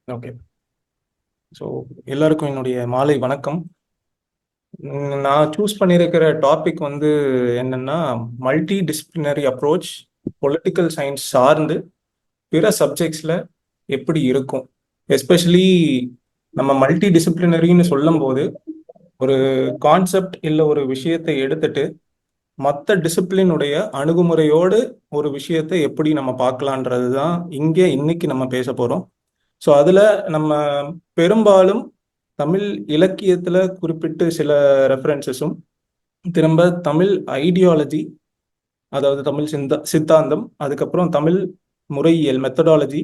Okay. So எல்லாருக்கும் என்னுடைய மாலை வணக்கம். நான் சூஸ் பண்ணியிருக்கிற டாபிக் வந்து என்னன்னா, multi disciplinary approach political science சார்ந்து பிற சப்ஜெக்ட்ஸில் எப்படி இருக்கும். எஸ்பெஷலி நம்ம மல்டி டிசிப்ளினரின்னு சொல்லும்போது ஒரு கான்செப்ட் இல்லை ஒரு விஷயத்தை எடுத்துட்டு மற்ற டிசிப்ளினுடைய அணுகுமுறையோடு ஒரு விஷயத்தை எப்படி நம்ம பார்க்கலான்றது தான் இங்கே இன்னைக்கு நம்ம பேச போகிறோம். ஸோ அதில் நம்ம பெரும்பாலும் தமிழ் இலக்கியத்தில் குறிப்பிட்டு சில ரெஃபரன்சஸும், திரும்ப தமிழ் ஐடியாலஜி, அதாவது தமிழ் சித்தாந்தம், அதுக்கப்புறம் தமிழ் முறையியல் மெத்தடாலஜி,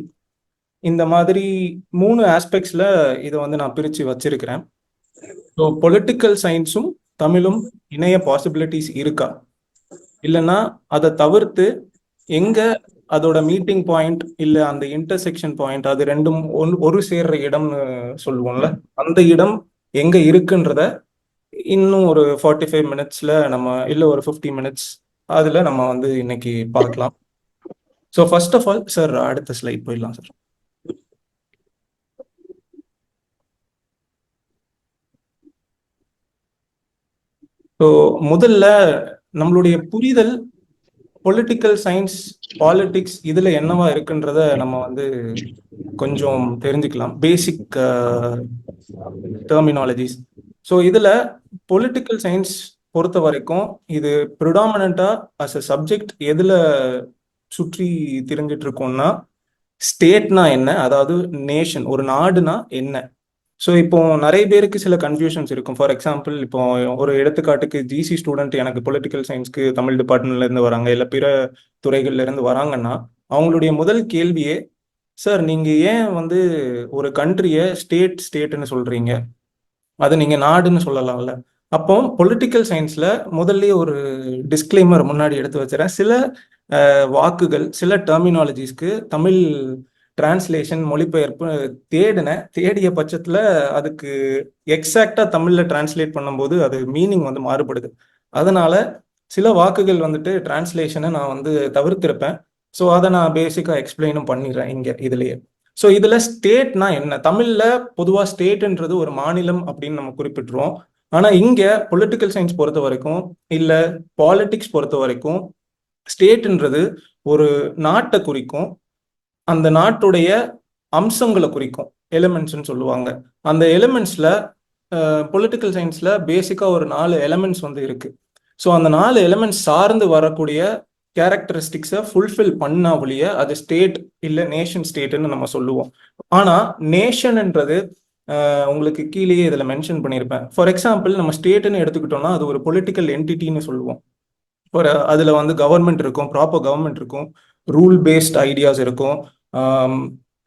இந்த மாதிரி 3 ஆஸ்பெக்ட்ஸில் இதை வந்து நான் பிரித்து வச்சிருக்கிறேன். ஸோ பொலிட்டிக்கல் சயின்ஸும் தமிழும் இணைய பாசிபிலிட்டிஸ் இருக்கா, இல்லைன்னா அதை தவிர்த்து எங்க அதோட மீட்டிங் பாயிண்ட் இல்லை அந்த இன்டர்செக்ஷன் பாயிண்ட், அது ரெண்டும் ஒரு சேர்ற இடம்னு சொல்லுவோம்ல, அந்த இடம் எங்க இருக்குன்றத இன்னும் ஒரு 45 மினிட்ஸ்ல நம்ம இல்லை ஒரு 50 மினிட்ஸ் அதில் நம்ம வந்து இன்னைக்கு பார்க்கலாம். So first of all sir, அடுத்த ஸ்லைட் போயிடலாம் சார். ஸோ முதல்ல நம்மளுடைய புரிதல் பொலிட்டிக்கல் சயின்ஸ், பாலிடிக்ஸ் இதில் என்னவா இருக்குன்றத நம்ம வந்து கொஞ்சம் தெரிஞ்சுக்கலாம், பேசிக் டெர்மினாலஜிஸ். ஸோ இதில் பொலிட்டிக்கல் சயின்ஸ் பொறுத்த வரைக்கும் இது ப்ரிடாமினண்டா அஸ் அ சப்ஜெக்ட் எதில் சுற்றி திரிஞ்சிட்டு இருக்கோம்னா, ஸ்டேட்னா என்ன, அதாவது நேஷன், ஒரு நாடுனா என்ன. ஸோ இப்போ நிறைய பேருக்கு சில கன்ஃபியூஷன்ஸ் இருக்கும். ஃபார் எக்ஸாம்பிள், இப்போ ஒரு எடுத்துக்காட்டுக்கு ஜிசி ஸ்டூடெண்ட் எனக்கு பொலிட்டிக்கல் சயின்ஸ்க்கு தமிழ் டிபார்ட்மெண்ட்ல இருந்து வராங்க, இல்லை பிற துறைகள்ல இருந்து வராங்கன்னா, அவங்களுடைய முதல் கேள்வியே, சார் நீங்க ஏன் வந்து ஒரு கண்ட்ரியை ஸ்டேட்னு சொல்றீங்க, அது நீங்க நாடுன்னு சொல்லலாம்ல. அப்போ பொலிட்டிக்கல் சயின்ஸ்ல முதல்ல ஒரு டிஸ்க்ளைமர் முன்னாடி எடுத்து வச்சுறேன். சில வாக்குகள், சில டெர்மினாலஜிஸ்க்கு தமிழ் டிரான்ஸ்லேஷன், மொழிபெயர்ப்பு தேடிய பட்சத்தில் அதுக்கு எக்ஸாக்டா தமிழ்ல டிரான்ஸ்லேட் பண்ணும்போது அது மீனிங் வந்து மாறுபடுது. அதனால சில வாக்குகள் வந்துட்டு டிரான்ஸ்லேஷனை நான் வந்து தவிர்த்திருப்பேன். ஸோ அதை நான் பேசிக்கா எக்ஸ்பிளைனும் பண்ணிடுறேன் இங்க இதுலயே. ஸோ இதுல ஸ்டேட்னா என்ன, தமிழ்ல பொதுவா ஸ்டேட்ன்றது ஒரு மாநிலம் அப்படின்னு நம்ம குறிப்பிட்டுருவோம். ஆனா இங்க பொலிட்டிக்கல் சயின்ஸ் பொறுத்த வரைக்கும், இல்ல பாலிடிக்ஸ் பொறுத்த வரைக்கும், ஸ்டேட்ன்றது ஒரு நாட்டை குறிக்கும், அந்த நாட்டுடைய அம்சங்களை குறிக்கும், எலிமெண்ட்ஸ்ன்னு சொல்லுவாங்க. அந்த எலிமெண்ட்ஸ்ல பொலிட்டிக்கல் சயின்ஸ்ல பேசிக்கா ஒரு 4 எலிமெண்ட்ஸ் வந்து இருக்கு. ஸோ அந்த 4 எலிமெண்ட்ஸ் சார்ந்து வரக்கூடிய கேரக்டரிஸ்டிக்ஸை ஃபுல்ஃபில் பண்ணா ஒழிய அது ஸ்டேட் இல்லை நேஷன் ஸ்டேட்னு நம்ம சொல்லுவோம். ஆனா நேஷன்ன்றது உங்களுக்கு கீழேயே இதில் மென்ஷன் பண்ணியிருப்பேன். ஃபார் எக்ஸாம்பிள், நம்ம ஸ்டேட்னு எடுத்துக்கிட்டோம்னா அது ஒரு பொலிட்டிக்கல் என்டிட்டின்னு சொல்லுவோம். ஒரு அதில் வந்து கவர்மெண்ட் இருக்கும், ப்ராப்பர் கவர்மெண்ட் இருக்கும், ரூல் பேஸ்ட் ஐடியாஸ் இருக்கும்,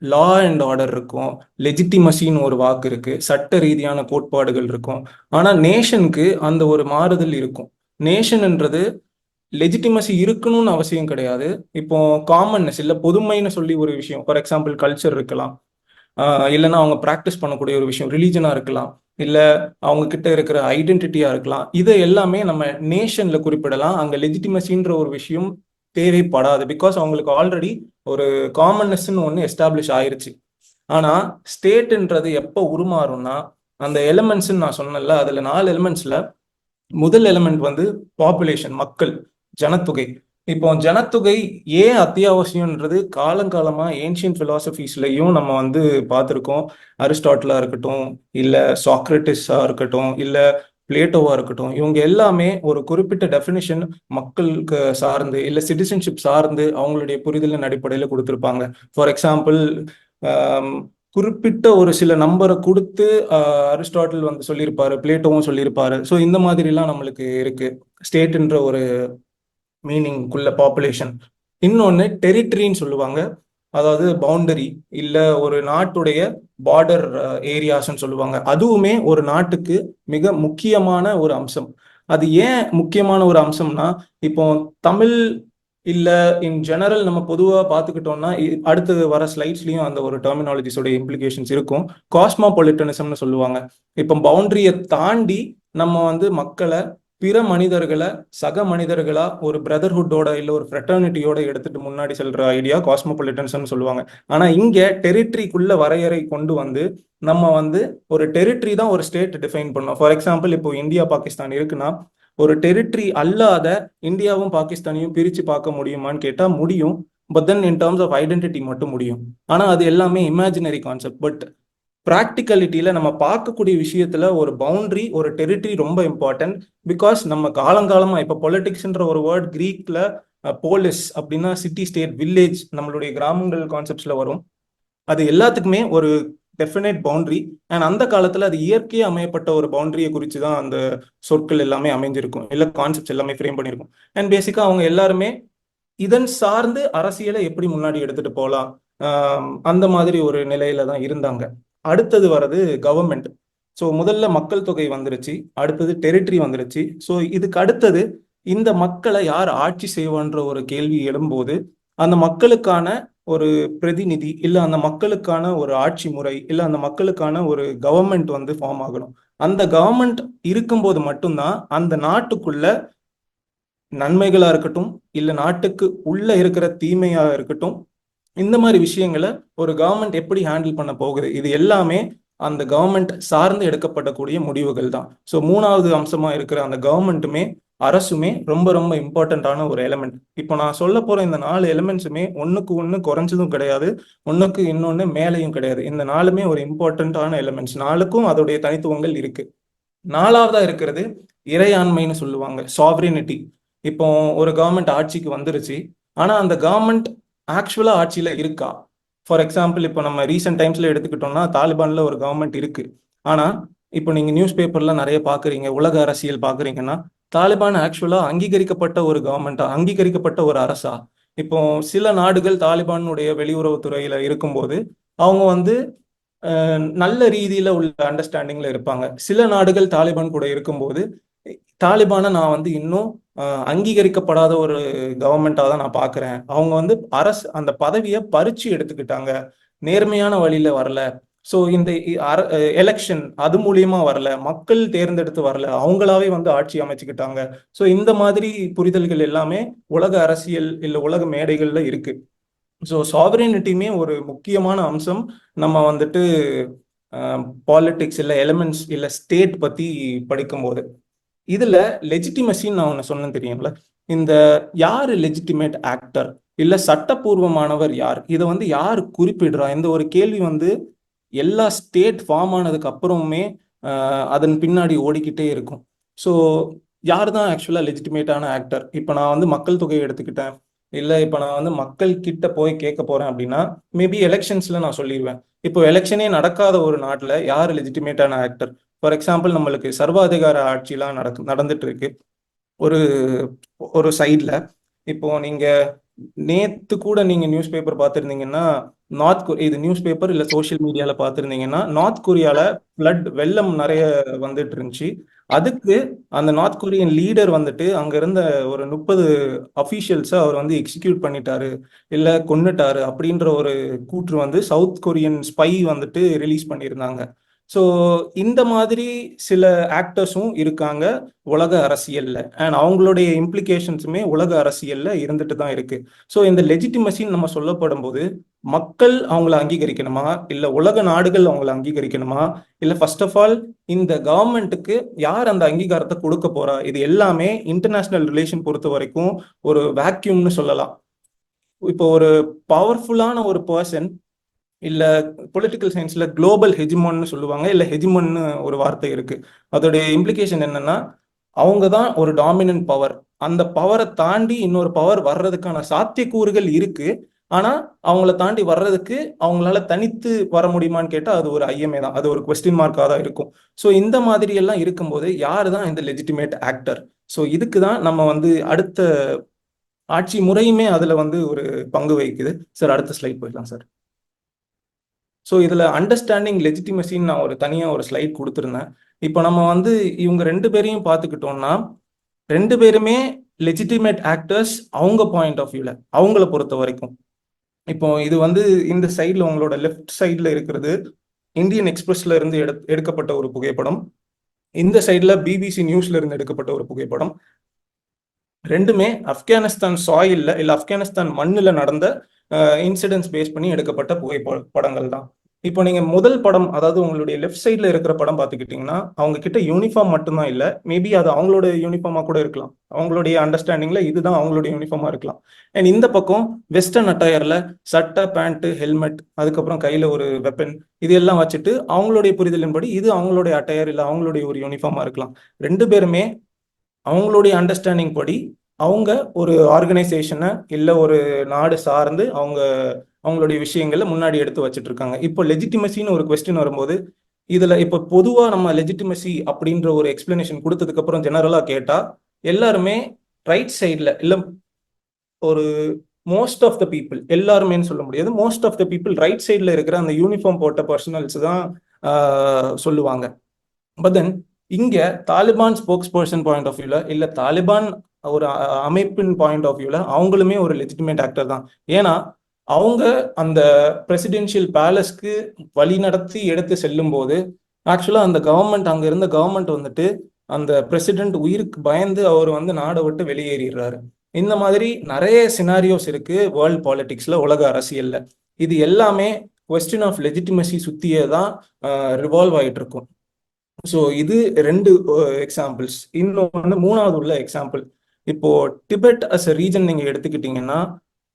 லா அண்ட் ஆர்டர் இருக்கும், லெஜிட்டிமசின்னு ஒரு வாக்கு இருக்கு, சட்ட ரீதியான கோட்பாடுகள் இருக்கும். ஆனால் நேஷனுக்கு அந்த ஒரு மாறுதல் இருக்கும். நேஷன்ன்றது லெஜிட்டிமசி இருக்கணும்னு அவசியம் கிடையாது. இப்போ காமன்னஸ் இல்லை பொதுமைன்னு சொல்லி ஒரு விஷயம், ஃபார் எக்ஸாம்பிள் கல்ச்சர் இருக்கலாம், இல்லைன்னா அவங்க ப்ராக்டிஸ் பண்ணக்கூடிய ஒரு விஷயம் ரிலீஜனாக இருக்கலாம், இல்லை அவங்க கிட்ட இருக்கிற ஐடென்டிட்டியா இருக்கலாம். இதை எல்லாமே நம்ம நேஷன்ல குறிப்பிடலாம். அங்க லெஜிட்டிமசின்ற ஒரு விஷயம் தேவைப்படாது, பிகாஸ் அவங்களுக்கு ஆல்ரெடி ஒரு காமன்னஸ்ன்னு ஒன்று எஸ்டாப்ளிஷ் ஆயிருச்சு. ஆனா ஸ்டேட்ன்றது எப்போ உருமாறும்னா, அந்த எலிமெண்ட்ஸ்ன்னு நான் சொன்னேன்ல, அதுல 4 எலிமெண்ட்ஸ்ல முதல் எலிமெண்ட் வந்து பாப்புலேஷன், மக்கள், ஜனத்தொகை. இப்போ ஜனத்தொகை ஏன் அத்தியாவசியம்ன்றது காலங்காலமா ஏன்ஷியன் பிலாசபிஸ்லயும் நம்ம வந்து பார்த்துருக்கோம். அரிஸ்டாட்டிலா இருக்கட்டும், இல்ல சாக்ரட்டிஸா இருக்கட்டும், இல்ல பிளேட்டோவா இருக்கட்டும், இவங்க எல்லாமே ஒரு குறிப்பிட்ட டெஃபினிஷன் மக்களுக்கு சார்ந்து இல்ல சிட்டிசன்ஷிப் சார்ந்து அவங்களுடைய புரிதலின் அடிப்படையில் கொடுத்துருப்பாங்க. ஃபார் எக்ஸாம்பிள், குறிப்பிட்ட ஒரு சில நம்பரை கொடுத்து அரிஸ்டாட்டில் வந்து சொல்லியிருப்பாரு, பிளேட்டோவும் சொல்லியிருப்பாரு. ஸோ இந்த மாதிரிலாம் நம்மளுக்கு இருக்கு ஸ்டேட்ன்ற ஒரு மீனிங்குள்ள பாப்புலேஷன். இன்னொன்று டெரிட்டரின்னு சொல்லுவாங்க, அதாவது பவுண்டரி இல்லை ஒரு நாட்டுடைய பார்டர் ஏரியாஸ்ன்னு சொல்லுவாங்க. அதுவுமே ஒரு நாட்டுக்கு மிக முக்கியமான ஒரு அம்சம். அது ஏன் முக்கியமான ஒரு அம்சம்னா, இப்போ தமிழ் இல்லை இன் ஜெனரல் நம்ம பொதுவாக பார்த்துக்கிட்டோம்னா, அடுத்தது வர ஸ்லைட்ஸ்லையும் அந்த ஒரு டெர்மினாலஜிஸோட இம்ப்ளிகேஷன்ஸ் இருக்கும். காஸ்மோபாலிட்டனிசம்னு சொல்லுவாங்க. இப்போ பவுண்டரியை தாண்டி நம்ம வந்து மக்களை பிற மனிதர்களை சக மனிதர்களா ஒரு பிரதர்ஹுட்டோட இல்ல ஒரு ஃப்ரெட்டர்னிட்டியோட எடுத்துட்டு முன்னாடி செல்ற ஐடியா காஸ்மோபாலிட்டன்ஸ் சொல்லுவாங்க. ஆனா இங்க டெரிட்டரிக்குள்ள வரையறை கொண்டு வந்து நம்ம வந்து ஒரு டெரிட்டரி தான் ஒரு ஸ்டேட் டிஃபைன் பண்ணோம். ஃபார் எக்ஸாம்பிள் இப்போ இந்தியா பாகிஸ்தான் இருக்குன்னா ஒரு டெரிட்டரி அல்லாத இந்தியாவும் பாகிஸ்தானையும் பிரிச்சு பார்க்க முடியுமான்னு கேட்டா முடியும். But then in terms of identity மட்டும் முடியும். ஆனா அது எல்லாமே இமேஜினரி கான்செப்ட். பட் ப்ராக்டிகலிட்டியில நம்ம பார்க்கக்கூடிய விஷயத்துல ஒரு பவுண்டரி ஒரு டெரிட்டரி ரொம்ப இம்பார்ட்டன்ட். பிகாஸ் நம்ம காலங்காலமா இப்போ பொலிட்டிக்ஸ்ன்ற ஒரு வேர்ட் கிரீக்ல போலிஸ் அப்படின்னா சிட்டி ஸ்டேட் வில்லேஜ் நம்மளுடைய கிராமங்கள் கான்செப்ட்ஸ்ல வரும். அது எல்லாத்துக்குமே ஒரு டெஃபினைட் பவுண்டரி. அண்ட் அந்த காலத்துல அது இயற்கையை அமையப்பட்ட ஒரு பவுண்டரியை குறித்து தான் அந்த சொற்கள் எல்லாமே அமைஞ்சிருக்கும், இல்லை கான்செப்ட்ஸ் எல்லாமே ஃப்ரேம் பண்ணியிருக்கும். அண்ட் பேசிக்கா அவங்க எல்லாருமே இதன் சார்ந்து அரசியலை எப்படி முன்னாடி எடுத்துட்டு போகலாம் அந்த மாதிரி ஒரு நிலையில தான் இருந்தாங்க. அடுத்தது வர்றது கவர்மெண்ட். ஸோ முதல்ல மக்கள் தொகை வந்துருச்சு, அடுத்தது டெரிட்டரி வந்துருச்சு. ஸோ இதுக்கு அடுத்தது இந்த மக்களை யார் ஆட்சி செய்வான்ற ஒரு கேள்வி எழும்போது அந்த மக்களுக்கான ஒரு பிரதிநிதி இல்ல அந்த மக்களுக்கான ஒரு ஆட்சி முறை இல்ல அந்த மக்களுக்கான ஒரு கவர்மெண்ட் வந்து ஃபார்ம் ஆகணும். அந்த கவர்மெண்ட் இருக்கும்போது மட்டும்தான் அந்த நாட்டுக்குள்ள நன்மைகளா இருக்கட்டும் இல்ல நாட்டுக்கு உள்ள இருக்கிற தீமையா இருக்கட்டும், இந்த மாதிரி விஷயங்களை ஒரு கவர்மெண்ட் எப்படி ஹேண்டில் பண்ண போகுது, இது எல்லாமே அந்த கவர்மெண்ட் சார்ந்து எடுக்கப்படக்கூடிய முடிவுகள் தான். ஸோ மூணாவது அம்சமா இருக்கிற அந்த கவர்மெண்ட்டுமே அரசுமே ரொம்ப ரொம்ப இம்பார்ட்டண்ட்டான ஒரு எலிமெண்ட். இப்போ நான் சொல்ல போற இந்த 4 எலிமெண்ட்ஸுமே ஒன்றுக்கு ஒன்று குறைஞ்சதும் கிடையாது, ஒன்றுக்கு இன்னொன்று மேலையும் கிடையாது. இந்த 4மே ஒரு இம்பார்ட்டண்ட்டான எலிமெண்ட்ஸ். 4க்கும் அதோடைய தனித்துவங்கள் இருக்கு. 4வதா இருக்கிறது இறையாண்மைன்னு சொல்லுவாங்க, சாவரினிட்டி. இப்போ ஒரு கவர்மெண்ட் ஆட்சிக்கு வந்துருச்சு, ஆனா அந்த கவர்மெண்ட் ஆக்சுவலா ஆட்சியில இருக்கா? ஃபார் எக்ஸாம்பிள் இப்போ நம்ம ரீசெண்ட் டைம்ஸ்ல எடுத்துக்கிட்டோம்னா தாலிபான்ல ஒரு கவர்மெண்ட் இருக்கு. ஆனா இப்போ நீங்க நியூஸ் பேப்பர்ல நிறைய பாக்குறீங்க, உலக அரசியல் பாக்குறீங்கன்னா தாலிபான் ஆக்சுவலா அங்கீகரிக்கப்பட்ட ஒரு கவர்மெண்டா, அங்கீகரிக்கப்பட்ட ஒரு அரசா? இப்போ சில நாடுகள் தாலிபானுடைய வெளியுறவுத்துறையில இருக்கும்போது அவங்க வந்து நல்ல ரீதியில உள்ள அண்டர்ஸ்டாண்டிங்ல இருப்பாங்க. சில நாடுகள் தாலிபான் கூட இருக்கும்போது தாலிபானை நான் வந்து இன்னும் அங்கீகரிக்கப்படாத ஒரு கவர்மெண்டா தான் நான் பாக்குறேன். அவங்க வந்து அரசு அந்த பதவியை பறிச்சு எடுத்துக்கிட்டாங்க, நேர்மையான வழியில வரல. ஸோ இந்த எலெக்ஷன் அது மூலியமா வரல, மக்கள் தேர்ந்தெடுத்து வரல, அவங்களாவே வந்து ஆட்சி அமைச்சுக்கிட்டாங்க. ஸோ இந்த மாதிரி புரிதல்கள் எல்லாமே உலக அரசியல் இல்ல உலக மேடைகள்ல இருக்கு. ஸோ சாவரினிட்டியுமே ஒரு முக்கியமான அம்சம். நம்ம வந்துட்டு பாலிடிக்ஸ் இல்லை எலிமெண்ட்ஸ் இல்லை ஸ்டேட் பத்தி படிக்கும்போது இதுல லெஜிட்டிமசின்னு நான் ஒன்று சொன்னேன் தெரியும்ல. இந்த யாரு லெஜிட்டிமேட் ஆக்டர் இல்ல சட்டப்பூர்வமானவர் யார், இதை வந்து யார் குறிப்பிடுறா, இந்த ஒரு கேள்வி வந்து எல்லா ஸ்டேட் ஃபார்ம் ஆனதுக்கு அப்புறமுமே அதன் பின்னாடி ஓடிக்கிட்டே இருக்கும். ஸோ யார் தான் ஆக்சுவலா லெஜிட்டிமேட்டான ஆக்டர்? இப்போ நான் வந்து மக்கள் தொகையை எடுத்துக்கிட்டேன், இல்லை இப்போ நான் வந்து மக்கள் கிட்ட போய் கேட்க போறேன் அப்படின்னா மேபி எலெக்ஷன்ஸ்ல நான் சொல்லிடுவேன். இப்போ எலெக்ஷனே நடக்காத ஒரு நாட்டில் யார் லெஜிட்டிமேட்டான ஆக்டர்? ஃபார் எக்ஸாம்பிள் நம்மளுக்கு சர்வாதிகார ஆட்சிலாம் நடந்துட்டு இருக்கு ஒரு ஒரு சைட்ல. இப்போ நீங்க நேத்து கூட நீங்க நியூஸ் பேப்பர் பார்த்துருந்தீங்கன்னா இது நியூஸ் பேப்பர் இல்ல சோஷியல் மீடியால பார்த்துருந்தீங்கன்னா நார்த் கொரியால ஃப்ளட் வெள்ளம் நிறைய வந்துட்டு இருந்துச்சு. அதுக்கு அந்த நார்த் கொரியன் லீடர் வந்துட்டு அங்க இருந்த ஒரு 30 அபிஷியல்ஸை அவர் வந்து எக்ஸிக்யூட் பண்ணிட்டாரு இல்ல கொன்னுட்டாரு அப்படின்ற ஒரு கூற்று வந்து சவுத் கொரியன் ஸ்பை வந்துட்டு ரிலீஸ் பண்ணியிருந்தாங்க. ஸோ இந்த மாதிரி சில ஆக்டர்ஸும் இருக்காங்க உலக அரசியல்ல, அண்ட் அவங்களுடைய இம்ப்ளிகேஷன்ஸுமே உலக அரசியல்ல இருந்துட்டு தான் இருக்கு. ஸோ இந்த லெஜிட்டிமசின்னு நம்ம சொல்லப்படும் போது மக்கள் அவங்கள அங்கீகரிக்கணுமா இல்ல உலக நாடுகள் அவங்கள அங்கீகரிக்கணுமா இல்ல ஃபர்ஸ்ட் ஆஃப் ஆல் இந்த கவர்மெண்ட்டுக்கு யார் அந்த அங்கீகாரத்தை கொடுக்க போறா, இது எல்லாமே இன்டர்நேஷனல் ரிலேஷன் பொறுத்த வரைக்கும் ஒரு வேக்யூம்னு சொல்லலாம். இப்போ ஒரு பவர்ஃபுல்லான ஒரு பர்சன் இல்ல பொலிட்டிக்கல் சயின்ஸ்ல குளோபல் ஹெஜிமோன்னு சொல்லுவாங்க, இல்ல ஹெஜிமோன்னு ஒரு வார்த்தை இருக்கு. அதோடைய இம்ப்ளிகேஷன் என்னன்னா அவங்க தான் ஒரு டாமினன்ட் பவர். அந்த பவரை தாண்டி இன்னொரு பவர் வர்றதுக்கான சாத்தியக்கூறுகள் இருக்கு. ஆனா அவங்கள தாண்டி வர்றதுக்கு அவங்களால தனித்து வர முடியுமான்னு கேட்டா அது ஒரு ஐயமே தான், அது ஒரு கொஸ்டின் மார்க்காக தான் இருக்கும். ஸோ இந்த மாதிரி எல்லாம் இருக்கும்போது யாரு தான் இந்த லெஜிட்டிமேட் ஆக்டர்? ஸோ இதுக்கு தான் நம்ம வந்து அடுத்த ஆட்சி முறையுமே அதுல வந்து ஒரு பங்கு வகிக்குது. சார் அடுத்த ஸ்லைட் போயிடலாம் சார். ஸோ இதில் அண்டர்ஸ்டாண்டிங் லெஜிட்டிமசின்னு நான் ஒரு தனியாக ஒரு ஸ்லைட் கொடுத்துருந்தேன். இப்போ நம்ம வந்து இவங்க 2 பேரையும் பார்த்துக்கிட்டோம்னா 2 பேருமே லெஜிட்டிமேட் ஆக்டர்ஸ் அவங்க பாயிண்ட் ஆஃப் வியூல, அவங்கள பொறுத்த வரைக்கும். இப்போ இது வந்து இந்த சைடில் உங்களோட லெஃப்ட் சைடில் இருக்கிறது இந்தியன் எக்ஸ்பிரஸ்ல இருந்து எடுக்கப்பட்ட ஒரு புகைப்படம். இந்த சைடுல பிபிசி நியூஸ்ல இருந்து எடுக்கப்பட்ட ஒரு புகைப்படம். ரெண்டுமே ஆப்கானிஸ்தான் சாயில்ல இல்ல ஆப்கானிஸ்தான் மண்ணுல நடந்த இன்சிடென்ட்ஸ் பேஸ் பண்ணி எடுக்கப்பட்ட புகைப்படங்கள் தான். இப்போ நீங்க முதல் படம், அதாவது உங்களுடைய லெஃப்ட் சைட்ல இருக்கிற படம் பார்த்துக்கிட்டீங்கன்னா, அவங்க கிட்ட யூனிஃபார்ம் மட்டும்தான் இல்ல, மேபி அது அவங்களோட யூனிஃபார்மா கூட இருக்கலாம். அவங்களுடைய அண்டர்ஸ்டாண்டிங்ல இதுதான் அவங்களுடைய யூனிஃபார்மா இருக்கலாம். அண்ட் இந்த பக்கம் வெஸ்டர்ன் அட்டையர்ல சட்டை, பேண்ட், ஹெல்மெட், அதுக்கப்புறம் கையில ஒரு வெப்பன், இது எல்லாம் வச்சுட்டு அவங்களுடைய புரிதலின்படி இது அவங்களுடைய அட்டையர் இல்ல அவங்களுடைய ஒரு யூனிஃபார்மா இருக்கலாம். ரெண்டு பேருமே அவங்களுடைய அண்டர்ஸ்டாண்டிங் படி அவங்க ஒரு ஆர்கனைசேஷனை இல்லை ஒரு நாடு சார்ந்து அவங்களுடைய விஷயங்களை முன்னாடி எடுத்து வச்சுட்டு இருக்காங்க. இப்போ லெஜிட்டிமசின்னு ஒரு கொஸ்டின் வரும்போது இதுல இப்போ பொதுவா நம்ம லெஜிட்டிமசி அப்படின்ற ஒரு எக்ஸ்பிளனேஷன் கொடுத்ததுக்கு அப்புறம் ஜெனரலா கேட்டா எல்லாருமே ரைட் சைட்ல இல்ல ஒரு மோஸ்ட் ஆஃப் த பீப்புள், எல்லாருமேன்னு சொல்ல முடியாது, most of the people right சைட்ல இருக்கிற அந்த யூனிஃபார்ம் போட்ட பர்சனல்ஸ் தான் சொல்லுவாங்க. பட் தென் இங்க Taliban spokesperson point of வியூல இல்ல தாலிபான் ஒரு அமைப்பின் பாயிண்ட் ஆஃப் வியூல அவங்களுமே ஒரு லெஜிட்டிமேட் ஆக்டர் தான். ஏன்னா அவங்க அந்த பிரசிடென்ஷியல் பேலஸ்க்கு வழி நடத்தி எடுத்து செல்லும் போது ஆக்சுவலா அந்த கவர்மெண்ட், அங்க இருந்த கவர்மெண்ட் வந்துட்டு அந்த பிரசிடென்ட் உயிருக்கு பயந்து அவர் வந்து நாடை விட்டு வெளியேறிடுறாரு. இந்த மாதிரி நிறைய சினாரியோஸ் இருக்கு வேர்ல்ட் பாலிடிக்ஸ்ல, உலக அரசியல்ல. இது எல்லாமே கொஸ்டின் ஆஃப் லெஜிட்டிமசி சுத்தியே தான் ரிவால்வ் ஆயிட்டு இருக்கும். ஸோ இது ரெண்டு எக்ஸாம்பிள்ஸ். இன்னொன்று மூணாவது உள்ள எக்ஸாம்பிள், இப்போ டிபெட் அஸ் அ ரீஜன் நீங்க எடுத்துக்கிட்டீங்கன்னா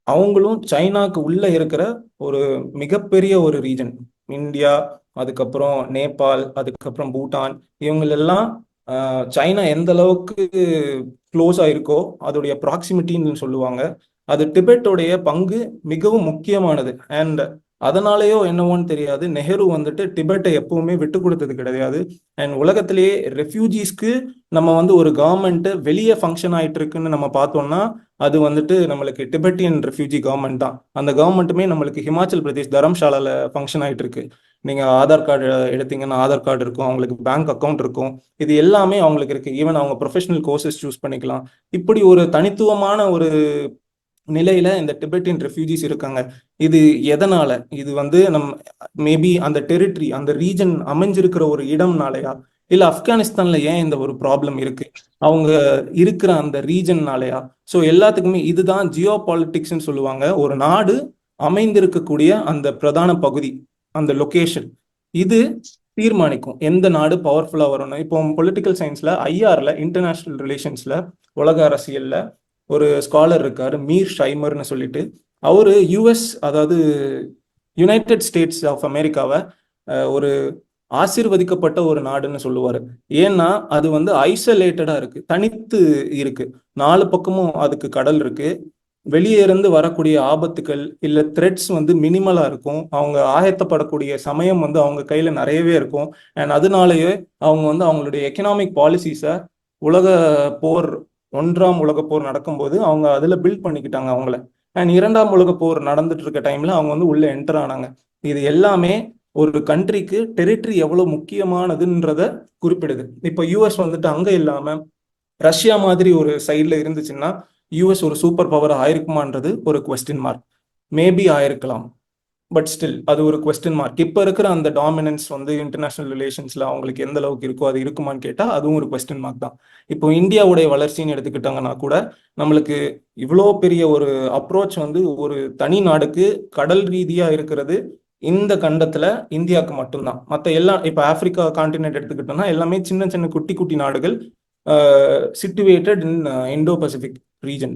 அவங்களும் சைனாக்கு உள்ள இருக்கிற ஒரு மிகப்பெரிய ஒரு ரீஜன். இந்தியா, அதுக்கப்புறம் நேபாள், அதுக்கப்புறம் பூட்டான், இவங்களெல்லாம் சைனா எந்த அளவுக்கு க்ளோஸா இருக்கோ அதோடைய ப்ராக்சிமிட்டின்னு சொல்லுவாங்க. அது டிபெட்டோடைய பங்கு மிகவும் முக்கியமானது. அண்ட் அதனாலேயோ என்னவோன்னு தெரியாது, நெஹ்ரு வந்துட்டு டிபெட்டை எப்பவுமே விட்டு கொடுத்தது கிடையாது. அண்ட் உலகத்திலேயே ரெஃப்யூஜிஸ்க்கு நம்ம வந்து ஒரு கவர்மெண்ட் வெளியே ஃபங்க்ஷன் ஆயிட்டு இருக்குன்னு நம்ம பார்த்தோம்னா அது வந்துட்டு நம்மளுக்கு டிபெட்டியன் ரெஃப்யூஜி கவர்மெண்ட் தான். அந்த கவர்மெண்ட்டுமே நம்மளுக்கு ஹிமாச்சல் பிரதேஷ் தரம்ஷாலால ஃபங்க்ஷன் ஆயிட்டு இருக்கு. நீங்க ஆதார் கார்டு எடுத்தீங்கன்னா ஆதார் கார்டு இருக்கும், அவங்களுக்கு பேங்க் அக்கௌண்ட் இருக்கும், இது எல்லாமே அவங்களுக்கு இருக்கு. ஈவன் அவங்க ப்ரொஃபஷனல் கோர்சஸ் சூஸ் பண்ணிக்கலாம். இப்படி ஒரு தனித்துவமான ஒரு நிலையில இந்த டிபெட்டியன் ரெஃப்யூஜிஸ் இருக்காங்க. இது எதனால? இது வந்து மேபி அந்த டெரிட்டரி, அந்த ரீஜன் அமைஞ்சிருக்கிற ஒரு இடம்னாலயா, இல்ல ஆப்கானிஸ்தான்ல ஏன் இந்த ஒரு ப்ராப்ளம் இருக்கு, அவங்க இருக்கிற அந்த ரீஜன்னாலயா? ஸோ எல்லாத்துக்குமே இதுதான் ஜியோ பாலிட்டிக்ஸ்ன்னு சொல்லுவாங்க. ஒரு நாடு அமைந்திருக்கக்கூடிய அந்த பிரதான பகுதி, அந்த லொகேஷன், இது தீர்மானிக்கும் எந்த நாடு பவர்ஃபுல்லா வரும்னு. இப்போ பொலிட்டிக்கல் சயின்ஸ்ல ஐஆர்ல, இன்டர்நேஷனல் ரிலேஷன்ஸ்ல, உலக அரசியல்ல ஒரு ஸ்காலர் இருக்காரு மீர் ஷைமர்னு சொல்லிட்டு. அவரு யுஎஸ், அதாவது யுனைடெட் ஸ்டேட்ஸ் ஆஃப் அமெரிக்காவை ஒரு ஆசீர்வதிக்கப்பட்ட ஒரு நாடுன்னு சொல்லுவாரு. ஏன்னா அது வந்து ஐசோலேட்டடா இருக்கு, தனித்து இருக்கு. நாலு பக்கமும் அதுக்கு கடல் இருக்கு. வெளியே இருந்து வரக்கூடிய ஆபத்துகள் இல்ல த்ரெட்ஸ் வந்து மினிமலா இருக்கும். அவங்க ஆயத்தப்படக்கூடிய சமயம் வந்து அவங்க கையில நிறையவே இருக்கும். அண்ட் அதனாலேயே அவங்க வந்து அவங்களுடைய எக்கனாமிக் பாலிசிஸை உலக போர், ஒன்றாம் உலக போர் நடக்கும்போது அவங்க அதுல பில்ட் பண்ணிக்கிட்டாங்க அவங்கள. அண்ட் இரண்டாம் உலக போர் நடந்துட்டு இருக்க டைம்ல அவங்க வந்து உள்ள என்டர் ஆனாங்க. இது எல்லாமே ஒரு கண்ட்ரிக்கு டெரிட்டரி எவ்வளவு முக்கியமானதுன்றத குறிப்பிடுது. இப்போ யூஎஸ் வந்துட்டு அங்க இல்லாம ரஷ்யா மாதிரி ஒரு சைட்ல இருந்துச்சுன்னா யூஎஸ் ஒரு சூப்பர் பவர் ஆயிருக்குமான்றது ஒரு கொஸ்டின் மார்க். மேபி ஆயிருக்கலாம், பட் ஸ்டில் அது ஒரு கொஸ்டின் மார்க். இப்போ இருக்கிற அந்த டாமினன்ஸ் வந்து இன்டர்நேஷனல் ரிலேஷன்ஸ்ல அவங்களுக்கு எந்த அளவுக்கு இருக்கோ அது இருக்குமான்னு கேட்டால் அதுவும் ஒரு கொஸ்டின் மார்க் தான். இப்போ இந்தியாவுடைய வளர்ச்சின்னு எடுத்துக்கிட்டாங்கன்னா கூட நம்மளுக்கு இவ்வளோ பெரிய ஒரு அப்ரோச் வந்து ஒரு தனி நாடுக்கு கடல் ரீதியா இருக்கிறது இந்த கண்டத்துல இந்தியாவுக்கு மட்டும்தான். மற்ற எல்லாம் இப்போ ஆப்பிரிக்கா கான்டினென்ட் எடுத்துக்கிட்டோம்னா எல்லாமே சின்ன சின்ன குட்டி குட்டி நாடுகள், situated in Indo Pacific region,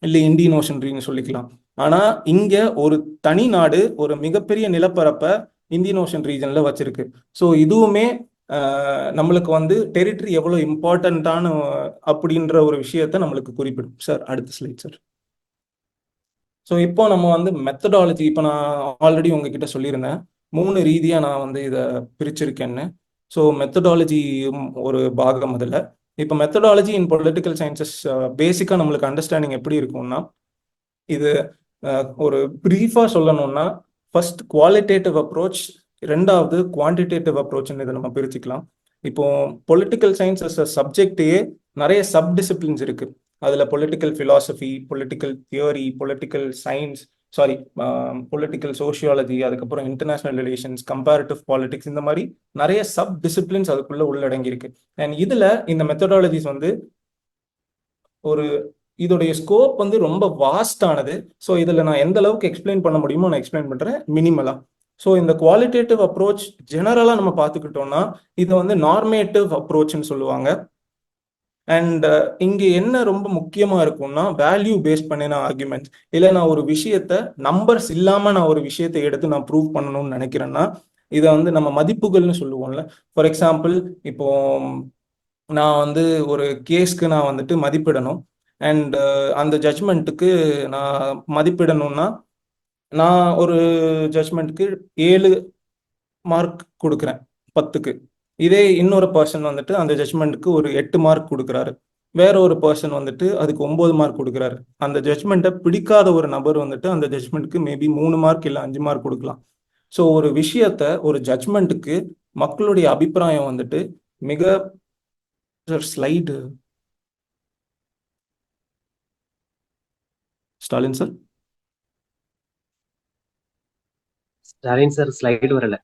இல்லை இந்தியன் ஓஷன் ரீஜன் சொல்லிக்கலாம். ஆனா இங்க ஒரு தனி நாடு ஒரு மிகப்பெரிய நிலப்பரப்ப இந்தியன் ஓஷன் ரீஜன்ல வச்சிருக்கு. ஸோ இதுவுமே நம்மளுக்கு வந்து டெரிட்டரி எவ்வளவு இம்பார்ட்டன்டான அப்படின்ற ஒரு விஷயத்த நம்மளுக்கு குறிப்பிடும். சார் அடுத்த ஸ்லைட் சார். ஸோ இப்போ நம்ம வந்து மெத்தடாலஜி, இப்போ நான் ஆல்ரெடி உங்ககிட்ட சொல்லியிருந்தேன் 3 ரீதியா நான் வந்து இதை பிரிச்சிருக்கேன்னு. ஸோ மெத்தடாலஜி ஒரு பாகம் அதில். இப்போ மெத்தடாலஜி இன் பொலிட்டிக்கல் சயின்சஸ் பேசிக்காக நம்மளுக்கு அண்டர்ஸ்டாண்டிங் எப்படி இருக்கும்னா, இது ஒரு ப்ரீஃபாக சொல்லணும்னா ஃபர்ஸ்ட் குவாலிட்டேட்டிவ் அப்ரோச், ரெண்டாவது குவான்டிடேட்டிவ் அப்ரோச்னு இதை நம்ம பிரிச்சுக்கலாம். இப்போ பொலிட்டிக்கல் சயின்ஸ் அஸ் அ சப்ஜெக்டே நிறைய சப் டிசிப்ளின்ஸ் இருக்கு. அதில் political philosophy, political theory, political science, sorry, political sociology, அதுக்கப்புறம் இன்டர்நேஷனல் ரிலேஷன்ஸ், கம்பேரிட்டிவ் பாலிடிக்ஸ், இந்த மாதிரி நிறைய சப் டிசிப்ளின்ஸ் அதுக்குள்ள உள்ளடங்கி இருக்கு. அண்ட் இதுல இந்த மெத்தடாலஜிஸ் வந்து ஒரு இதோடைய ஸ்கோப் வந்து ரொம்ப வாஸ்ட் ஆனது. ஸோ இதில் நான் எந்த அளவுக்கு எக்ஸ்பிளைன் பண்ண முடியுமோ நான் எக்ஸ்பிளைன் பண்ணுறேன் மினிமலா. ஸோ இந்த குவாலிட்டேட்டிவ் அப்ரோச் ஜெனரலாக நம்ம பார்த்துக்கிட்டோம்னா இது வந்து நார்மேட்டிவ் அப்ரோச்னு சொல்லுவாங்க. அண்ட் இங்கே என்ன ரொம்ப முக்கியமாக இருக்கும்னா வேல்யூ பேஸ்ட் பண்ணின ஆர்குமெண்ட்ஸ். இல்லை நான் ஒரு விஷயத்த நம்பர்ஸ் இல்லாமல் நான் ஒரு விஷயத்தை எடுத்து நான் ப்ரூவ் பண்ணணும்னு நினைக்கிறேன்னா இதை வந்து நம்ம மதிப்புகள்னு சொல்லுவோம்ல. ஃபார் எக்ஸாம்பிள், இப்போ நான் வந்து ஒரு கேஸ்க்கு நான் வந்துட்டு மதிப்பிடணும். அண்ட் அந்த ஜட்ஜ்மெண்ட்டுக்கு நான் மதிப்பிடணும்னா நான் ஒரு ஜட்ஜ்மெண்ட்டுக்கு 7 மார்க் கொடுக்குறேன் 10க்கு. இதே இன்னொரு பர்சன் வந்துட்டு அந்த ஜட்ஜ்மெண்ட்டுக்கு ஒரு 8 மார்க் கொடுக்குறாரு. வேற ஒரு பர்சன் வந்துட்டு அதுக்கு 9 மார்க் கொடுக்குறாரு. அந்த ஜட்ஜ்மெண்ட்டை பிடிக்காத ஒரு நபர் வந்துட்டு அந்த ஜட்ஜ்மெண்ட்டுக்கு மேபி 3 மார்க் இல்லை 5 மார்க் கொடுக்கலாம். ஸோ ஒரு விஷயத்த ஒரு ஜட்ஜ்மெண்ட்டுக்கு மக்களுடைய அபிப்பிராயம் வந்துட்டு மிக slide Stalin sir. Stalin sir slide வரல.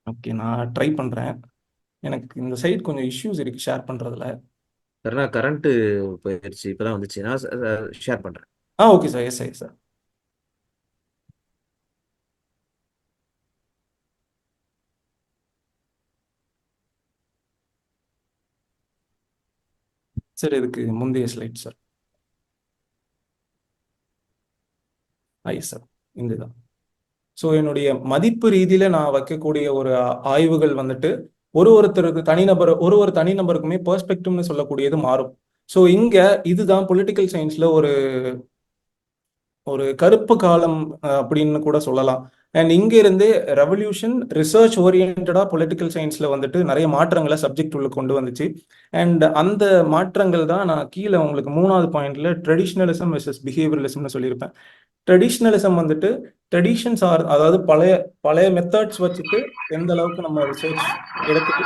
ஓகே, நான் ட்ரை பண்றேன். எனக்கு இந்த சைட் கொஞ்சம் இஷ்யூஸ் இருக்கு ஷேர் பண்றதுல. சார் நான் கரண்ட் போயிடுச்சு, இப்பதான் வந்துச்சு. நான் ஷேர் பண்றேன். Okay sir. Yes sir. Sir இதுக்கு முந்தைய ஸ்லைட் சார். சார் இதுதான். ஸோ என்னுடைய மதிப்பு ரீதியில நான் வைக்கக்கூடிய ஒரு ஆய்வுகள் வந்துட்டு ஒருத்தருக்கு ஒரு தனிநபருக்குமே பெர்ஸ்பெக்டிவ்னு சொல்லக்கூடியது மாறும். ஸோ இங்க இதுதான் பொலிட்டிக்கல் சயின்ஸ்ல ஒரு கருப்பு காலம் அப்படின்னு கூட சொல்லலாம். அண்ட் இங்க இருந்து ரெவல்யூஷன் ரிசர்ச் ஓரியன்டா பொலிட்டிக்கல் சயின்ஸ்ல வந்துட்டு நிறைய மாற்றங்களை சப்ஜெக்ட் உள்ள கொண்டு வந்துச்சு. அண்ட் அந்த மாற்றங்கள் தான் நான் கீழே உங்களுக்கு 3வது பாயிண்ட்ல ட்ரெடிஷ்னலிசம் வெர்சஸ் பிஹேவியரலிசம்னு சொல்லியிருப்பேன். ட்ரெடிஷ்னலிசம் வந்துட்டு ட்ரெடிஷன்ஸ் அதாவது பழைய பழைய மெத்தட்ஸ் வச்சுட்டு எந்த அளவுக்கு நம்ம ரிசர்ச் எடுத்துட்டு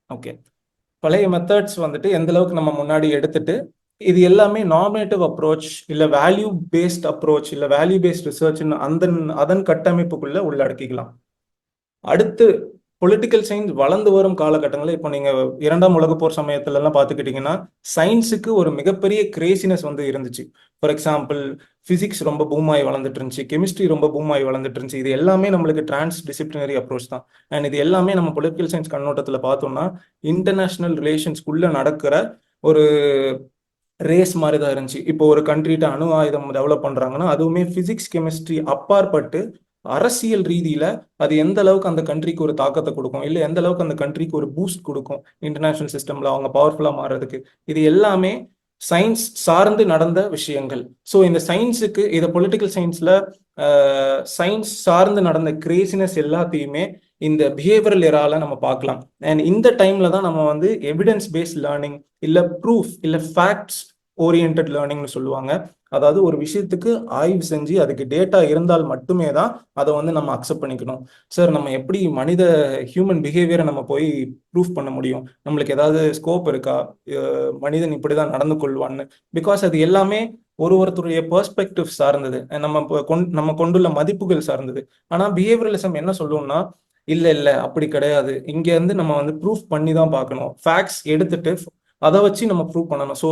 ஓகே, பழைய மெத்தட்ஸ் வந்துட்டு எந்த அளவுக்கு நம்ம முன்னாடி எடுத்துட்டு இது எல்லாமே நார்மேட்டிவ் அப்ரோச் இல்லை வேல்யூ பேஸ்ட் அப்ரோச் இல்லை வேல்யூ பேஸ்ட் ரிசர்ச்னு அதன் கட்டமைப்புக்குள்ள உள்ளடக்கிக்கலாம். அடுத்து பொலிட்டிக்கல் சயின்ஸ் வளர்ந்து வரும் காலகட்டங்களில் இப்போ நீங்க 2ஆம் உலகப் போர் சமயத்துல எல்லாம் பார்த்துக்கிட்டீங்கன்னா சயின்ஸுக்கு ஒரு மிகப்பெரிய கிரேசினஸ் வந்து இருந்துச்சு. ஃபார் எக்ஸாம்பிள், பிசிக்ஸ் ரொம்ப பூமாய் வளர்ந்துட்டு இருந்துச்சு, கெமிஸ்ட்ரி ரொம்ப பூமாய் வளர்ந்துட்டு இருந்துச்சு. இது எல்லாமே நம்மளுக்கு டிரான்ஸ் டிசிப்ளினரி அப்ரோச் தான். அண்ட் இது எல்லாமே நம்ம பொலிட்டிக்கல் சயின்ஸ் கண்ணோட்டத்துல பார்த்தோம்னா இன்டர்நேஷனல் ரிலேஷன்ஸ்குள்ள நடக்கிற ஒரு ரேஸ் மாதிரி தான் இருந்துச்சு. இப்போ ஒரு கண்ட்ரிட்ட அணு ஆயுதம் டெவலப் பண்றாங்கன்னா அதுவுமே பிசிக்ஸ் கெமிஸ்ட்ரி அப்பாற்பட்டு அரசியல் ரீதியில அது எந்த அளவுக்கு அந்த கண்ட்ரிக்கு ஒரு தாக்கத்தை கொடுக்கும், இல்லை எந்த அளவுக்கு அந்த கண்ட்ரிக்கு ஒரு பூஸ்ட் கொடுக்கும் இன்டர்நேஷனல் சிஸ்டம்ல அவங்க பவர்ஃபுல்லா மாறுறதுக்கு, இது எல்லாமே சயின்ஸ் சார்ந்து நடந்த விஷயங்கள். ஸோ இந்த சயின்ஸுக்கு இதை பொலிட்டிக்கல் சயின்ஸ்ல சயின்ஸ் சார்ந்து நடந்த கிரேசினஸ் எல்லாத்தையுமே இந்த பிஹேவியரல் எரால நம்ம பார்க்கலாம். அண்ட் இந்த டைம்ல தான் நம்ம வந்து எவிடன்ஸ் பேஸ்ட் லேர்னிங் இல்லை ப்ரூஃப் இல்லை ஃபேக்ட்ஸ் ஓரியன்ட் லேர்னிங்னு சொல்லுவாங்க. அதாவது ஒரு விஷயத்துக்கு ஆய்வு செஞ்சு அதுக்கு டேட்டா இருந்தால் மட்டுமே தான் அதை வந்து நம்ம அக்செப்ட் பண்ணிக்கணும். சார் நம்ம எப்படி ஹியூமன் பிஹேவியரை நம்ம போய் ப்ரூஃப் பண்ண முடியும், நம்மளுக்கு ஏதாவது ஸ்கோப் இருக்கா, மனிதன் இப்படிதான் நடந்து கொள்வான்னு? பிகாஸ் அது எல்லாமே ஒருத்தருடைய பெர்ஸ்பெக்டிவ் சார்ந்தது, நம்ம கொண்டுள்ள மதிப்புகள் சார்ந்தது. ஆனா பிஹேவியரலிசம் என்ன சொல்லுவோம்னா இல்ல அப்படி கிடையாது, இங்க இருந்து நம்ம வந்து ப்ரூஃப் பண்ணி தான் பார்க்கணும், ஃபேக்ட்ஸ் எடுத்துட்டு அதை வச்சு நம்ம ப்ரூவ் பண்ணணும். So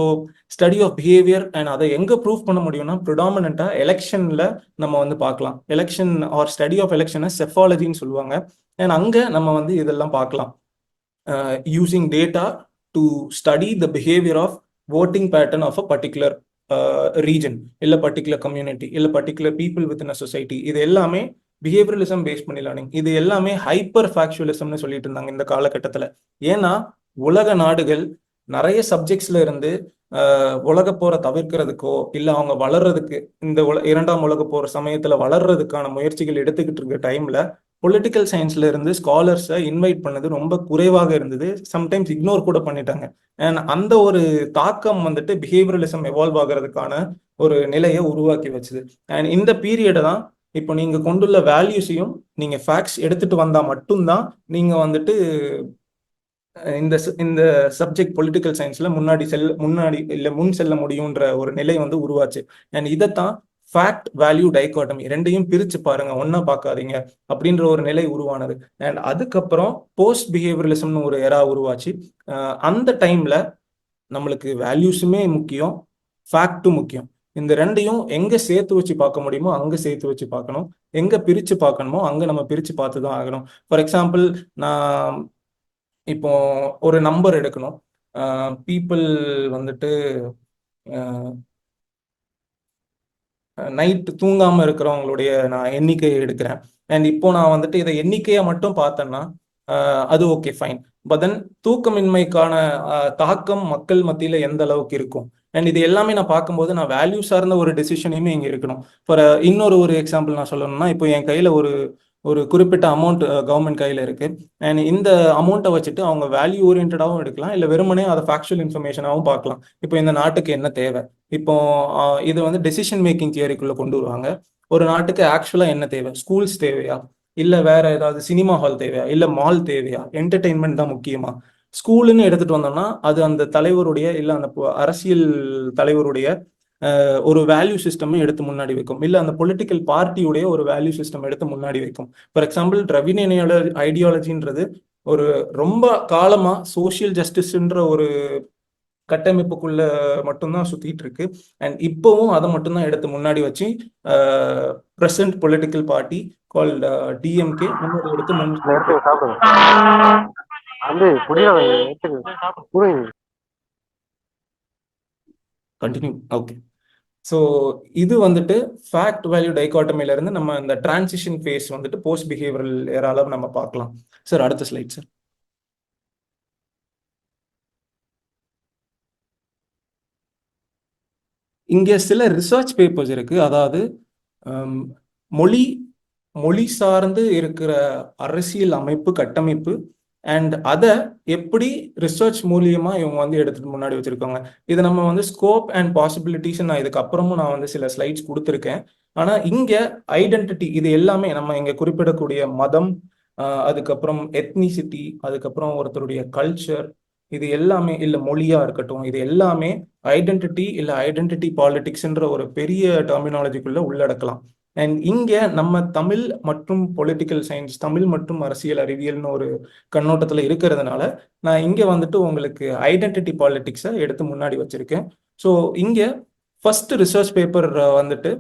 study of behaviour and அதை எங்கே ப்ரூவ் பண்ண முடியும்னா ப்ரிடாமினண்டா எலெக்ஷன்ல நம்ம வந்து பார்க்கலாம். எலெக்ஷன் ஆர் ஸ்டடி ஆஃப் எலெக்ஷனை செஃபாலஜின்னு சொல்லுவாங்க. அண்ட் அங்கே நம்ம வந்து இதெல்லாம் பார்க்கலாம். Using data to study the behaviour of voting pattern of a particular region, இல்லை பர்டிகுலர் கம்யூனிட்டி, இல்லை particular people within a society. இது எல்லாமே பிஹேவியரலிசம் பேஸ் பண்ணி லேர்னிங். இது எல்லாமே ஹைப்பர் ஃபேக்சுவலிசம்னு சொல்லிட்டு இருந்தாங்க இந்த காலகட்டத்தில். ஏன்னா உலக நாடுகள் நிறைய சப்ஜெக்ட்ஸ்ல இருந்து உலக போரை தவிர்க்கிறதுக்கோ இல்லை அவங்க வளர்றதுக்கு இந்த 2ஆம் உலக போர் சமயத்துல வளர்றதுக்கான முயற்சிகள் எடுத்துக்கிட்டு இருக்க டைம்ல பொலிட்டிக்கல் சயின்ஸ்ல இருந்து ஸ்காலர்ஸை இன்வைட் பண்ணது ரொம்ப குறைவாக இருந்தது. சம்டைம்ஸ் இக்னோர் கூட பண்ணிட்டாங்க. அண்ட் அந்த ஒரு தாக்கம் வந்துட்டு பிஹேவியரலிசம் எவால்வ் ஆகிறதுக்கான ஒரு நிலையை உருவாக்கி வச்சுது. அண்ட் இந்த பீரியடை தான் இப்போ நீங்க கொண்டுள்ள வேல்யூஸையும் நீங்க ஃபேக்ட்ஸ் எடுத்துட்டு வந்தா மட்டும்தான் நீங்க வந்துட்டு இந்த சப்ஜெக்ட் பொலிட்டிக்கல் சயின்ஸ்ல முன்னாடி இல்ல முன் செல்ல முடியுன்ற ஒரு நிலை வந்து உருவாச்சு. அண்ட் இதைத்தான் ஃபேக்ட் வேல்யூ டைகாட்டமி ரெண்டையும் பிரிச்சு பாருங்க, ஒன்னா பார்க்காதீங்க அப்படின்ற ஒரு நிலை உருவானது. அண்ட் அதுக்கப்புறம் போஸ்ட் பிஹேவியரலிசம்னு ஒரு எரா உருவாச்சு. அந்த டைம்ல நம்மளுக்கு வேல்யூஸுமே முக்கியம், ஃபேக்டும் முக்கியம். இந்த ரெண்டையும் எங்க சேர்த்து வச்சு பார்க்க முடியுமோ அங்க சேர்த்து வச்சு பார்க்கணும், எங்க பிரிச்சு பார்க்கணுமோ அங்க நம்ம பிரிச்சு பார்த்து தான் ஆகணும். ஃபார் எக்ஸாம்பிள், நான் இப்போ ஒரு நம்பர் எடுக்கணும். பீப்புள் வந்துட்டு நைட் தூங்காம இருக்கிறவங்களுடைய நான் எண்ணிக்கையை எடுக்கிறேன். அண்ட் இப்போ நான் வந்துட்டு இதை எண்ணிக்கையை மட்டும் பார்த்தேன்னா அது ஓகே ஃபைன். பட் தென் தூக்கமின்மைக்கான தாக்கம் மக்கள் மத்தியில எந்த அளவுக்கு இருக்கும், அண்ட் இது எல்லாமே நான் பார்க்கும்போது நான் வேல்யூ சார்ந்த ஒரு டெசிஷனையுமே இங்கே இருக்கணும். ஃபார் இன்னொரு எக்ஸாம்பிள் நான் சொல்லணும்னா, இப்போ என் கையில ஒரு குறிப்பிட்ட அமௌண்ட் கவர்மெண்ட் கையில் இருக்கு. அண்ட் இந்த அமௌண்ட்டை வச்சுட்டு அவங்க வேல்யூ ஓரியன்டாகவும் எடுக்கலாம், இல்லை வெறுமனே அதை ஃபேக்சுவல் இன்ஃபர்மேஷனாகவும் பார்க்கலாம். இப்போ இந்த நாட்டுக்கு என்ன தேவை, இப்போ இது வந்து டெசிஷன் மேக்கிங் தியரிக்குள்ள கொண்டு வருவாங்க. ஒரு நாட்டுக்கு ஆக்சுவலாக என்ன தேவை, ஸ்கூல்ஸ் தேவையா, இல்லை வேற ஏதாவது சினிமா ஹால் தேவையா, இல்லை மால் தேவையா, என்டர்டெயின்மெண்ட் தான் முக்கியமா? ஸ்கூலுன்னு எடுத்துட்டு வந்தோம்னா அது அந்த தலைவருடைய இல்லை அந்த அரசியல் தலைவருடைய ஒரு வேல்யூ சிஸ்டம் எடுத்து முன்னாடி வைக்கும், இல்லை அந்த பொலிட்டிக்கல் பார்ட்டியுடைய ஒரு வேல்யூ சிஸ்டம் எடுத்து முன்னாடி வைக்கும். ஃபார் எக்ஸாம்பிள், திராவிட ஐடியாலஜின்றது ஒரு ரொம்ப காலமா சோசியல் ஜஸ்டிஸ்ன்ற ஒரு கட்டமைப்புக்குள்ள மட்டும்தான் சுத்திட்டு இருக்கு. அண்ட் இப்போவும் அதை மட்டும்தான் எடுத்து முன்னாடி வச்சு present political party called DMK முன்னாடி எடுத்து கண்டினியூ. ஓகே, ஸோ இது வந்துட்டு ஃபேக்ட் வேல்யூ டைகாட்டமில இருந்து நம்ம இந்த டிரான்சிஷன் ஃபேஸ் வந்துட்டு போஸ்ட் பிஹேவியரல் ஏரால நம்ம பார்க்கலாம். சார் அடுத்த ஸ்லைட் சார். இங்கே சில ரிசர்ச் பேப்பர்ஸ் இருக்கு, அதாவது மொழி சார்ந்து இருக்கிற அரசியல் அமைப்பு கட்டமைப்பு அண்ட் அதை எப்படி ரிசர்ச் மூலியமா இவங்க வந்து எடுத்துட்டு முன்னாடி வச்சிருக்காங்க. இது நம்ம வந்து ஸ்கோப் அண்ட் பாசிபிலிட்டிஸ் நான் இதுக்கப்புறமும் நான் வந்து சில ஸ்லைட்ஸ் கொடுத்துருக்கேன். ஆனா இங்க ஐடென்டிட்டி இது எல்லாமே நம்ம இங்க குறிப்பிடக்கூடிய மதம், அதுக்கப்புறம் எத்னிசிட்டி, அதுக்கப்புறம் ஒருத்தருடைய கல்ச்சர், இது எல்லாமே இல்லை மொழியா இருக்கட்டும், இது எல்லாமே ஐடென்டிட்டி இல்லை ஐடென்டிட்டி பாலிடிக்ஸ்ன்ற ஒரு பெரிய டெர்மினாலஜிக்குள்ள உள்ளடக்கலாம். அண்ட் இங்க நம்ம தமிழ் மற்றும் பொலிட்டிக்கல் சயின்ஸ், தமிழ் மற்றும் அரசியல் அறிவியல்னு ஒரு கண்ணோட்டத்துல இருக்கிறதுனால நான் இங்க வந்துட்டு உங்களுக்கு ஐடென்டிட்டி பாலிடிக்ஸை எடுத்து முன்னாடி வச்சிருக்கேன். ஸோ இங்க ஃபர்ஸ்ட் ரிசர்ச் பேப்பர் வந்துட்டு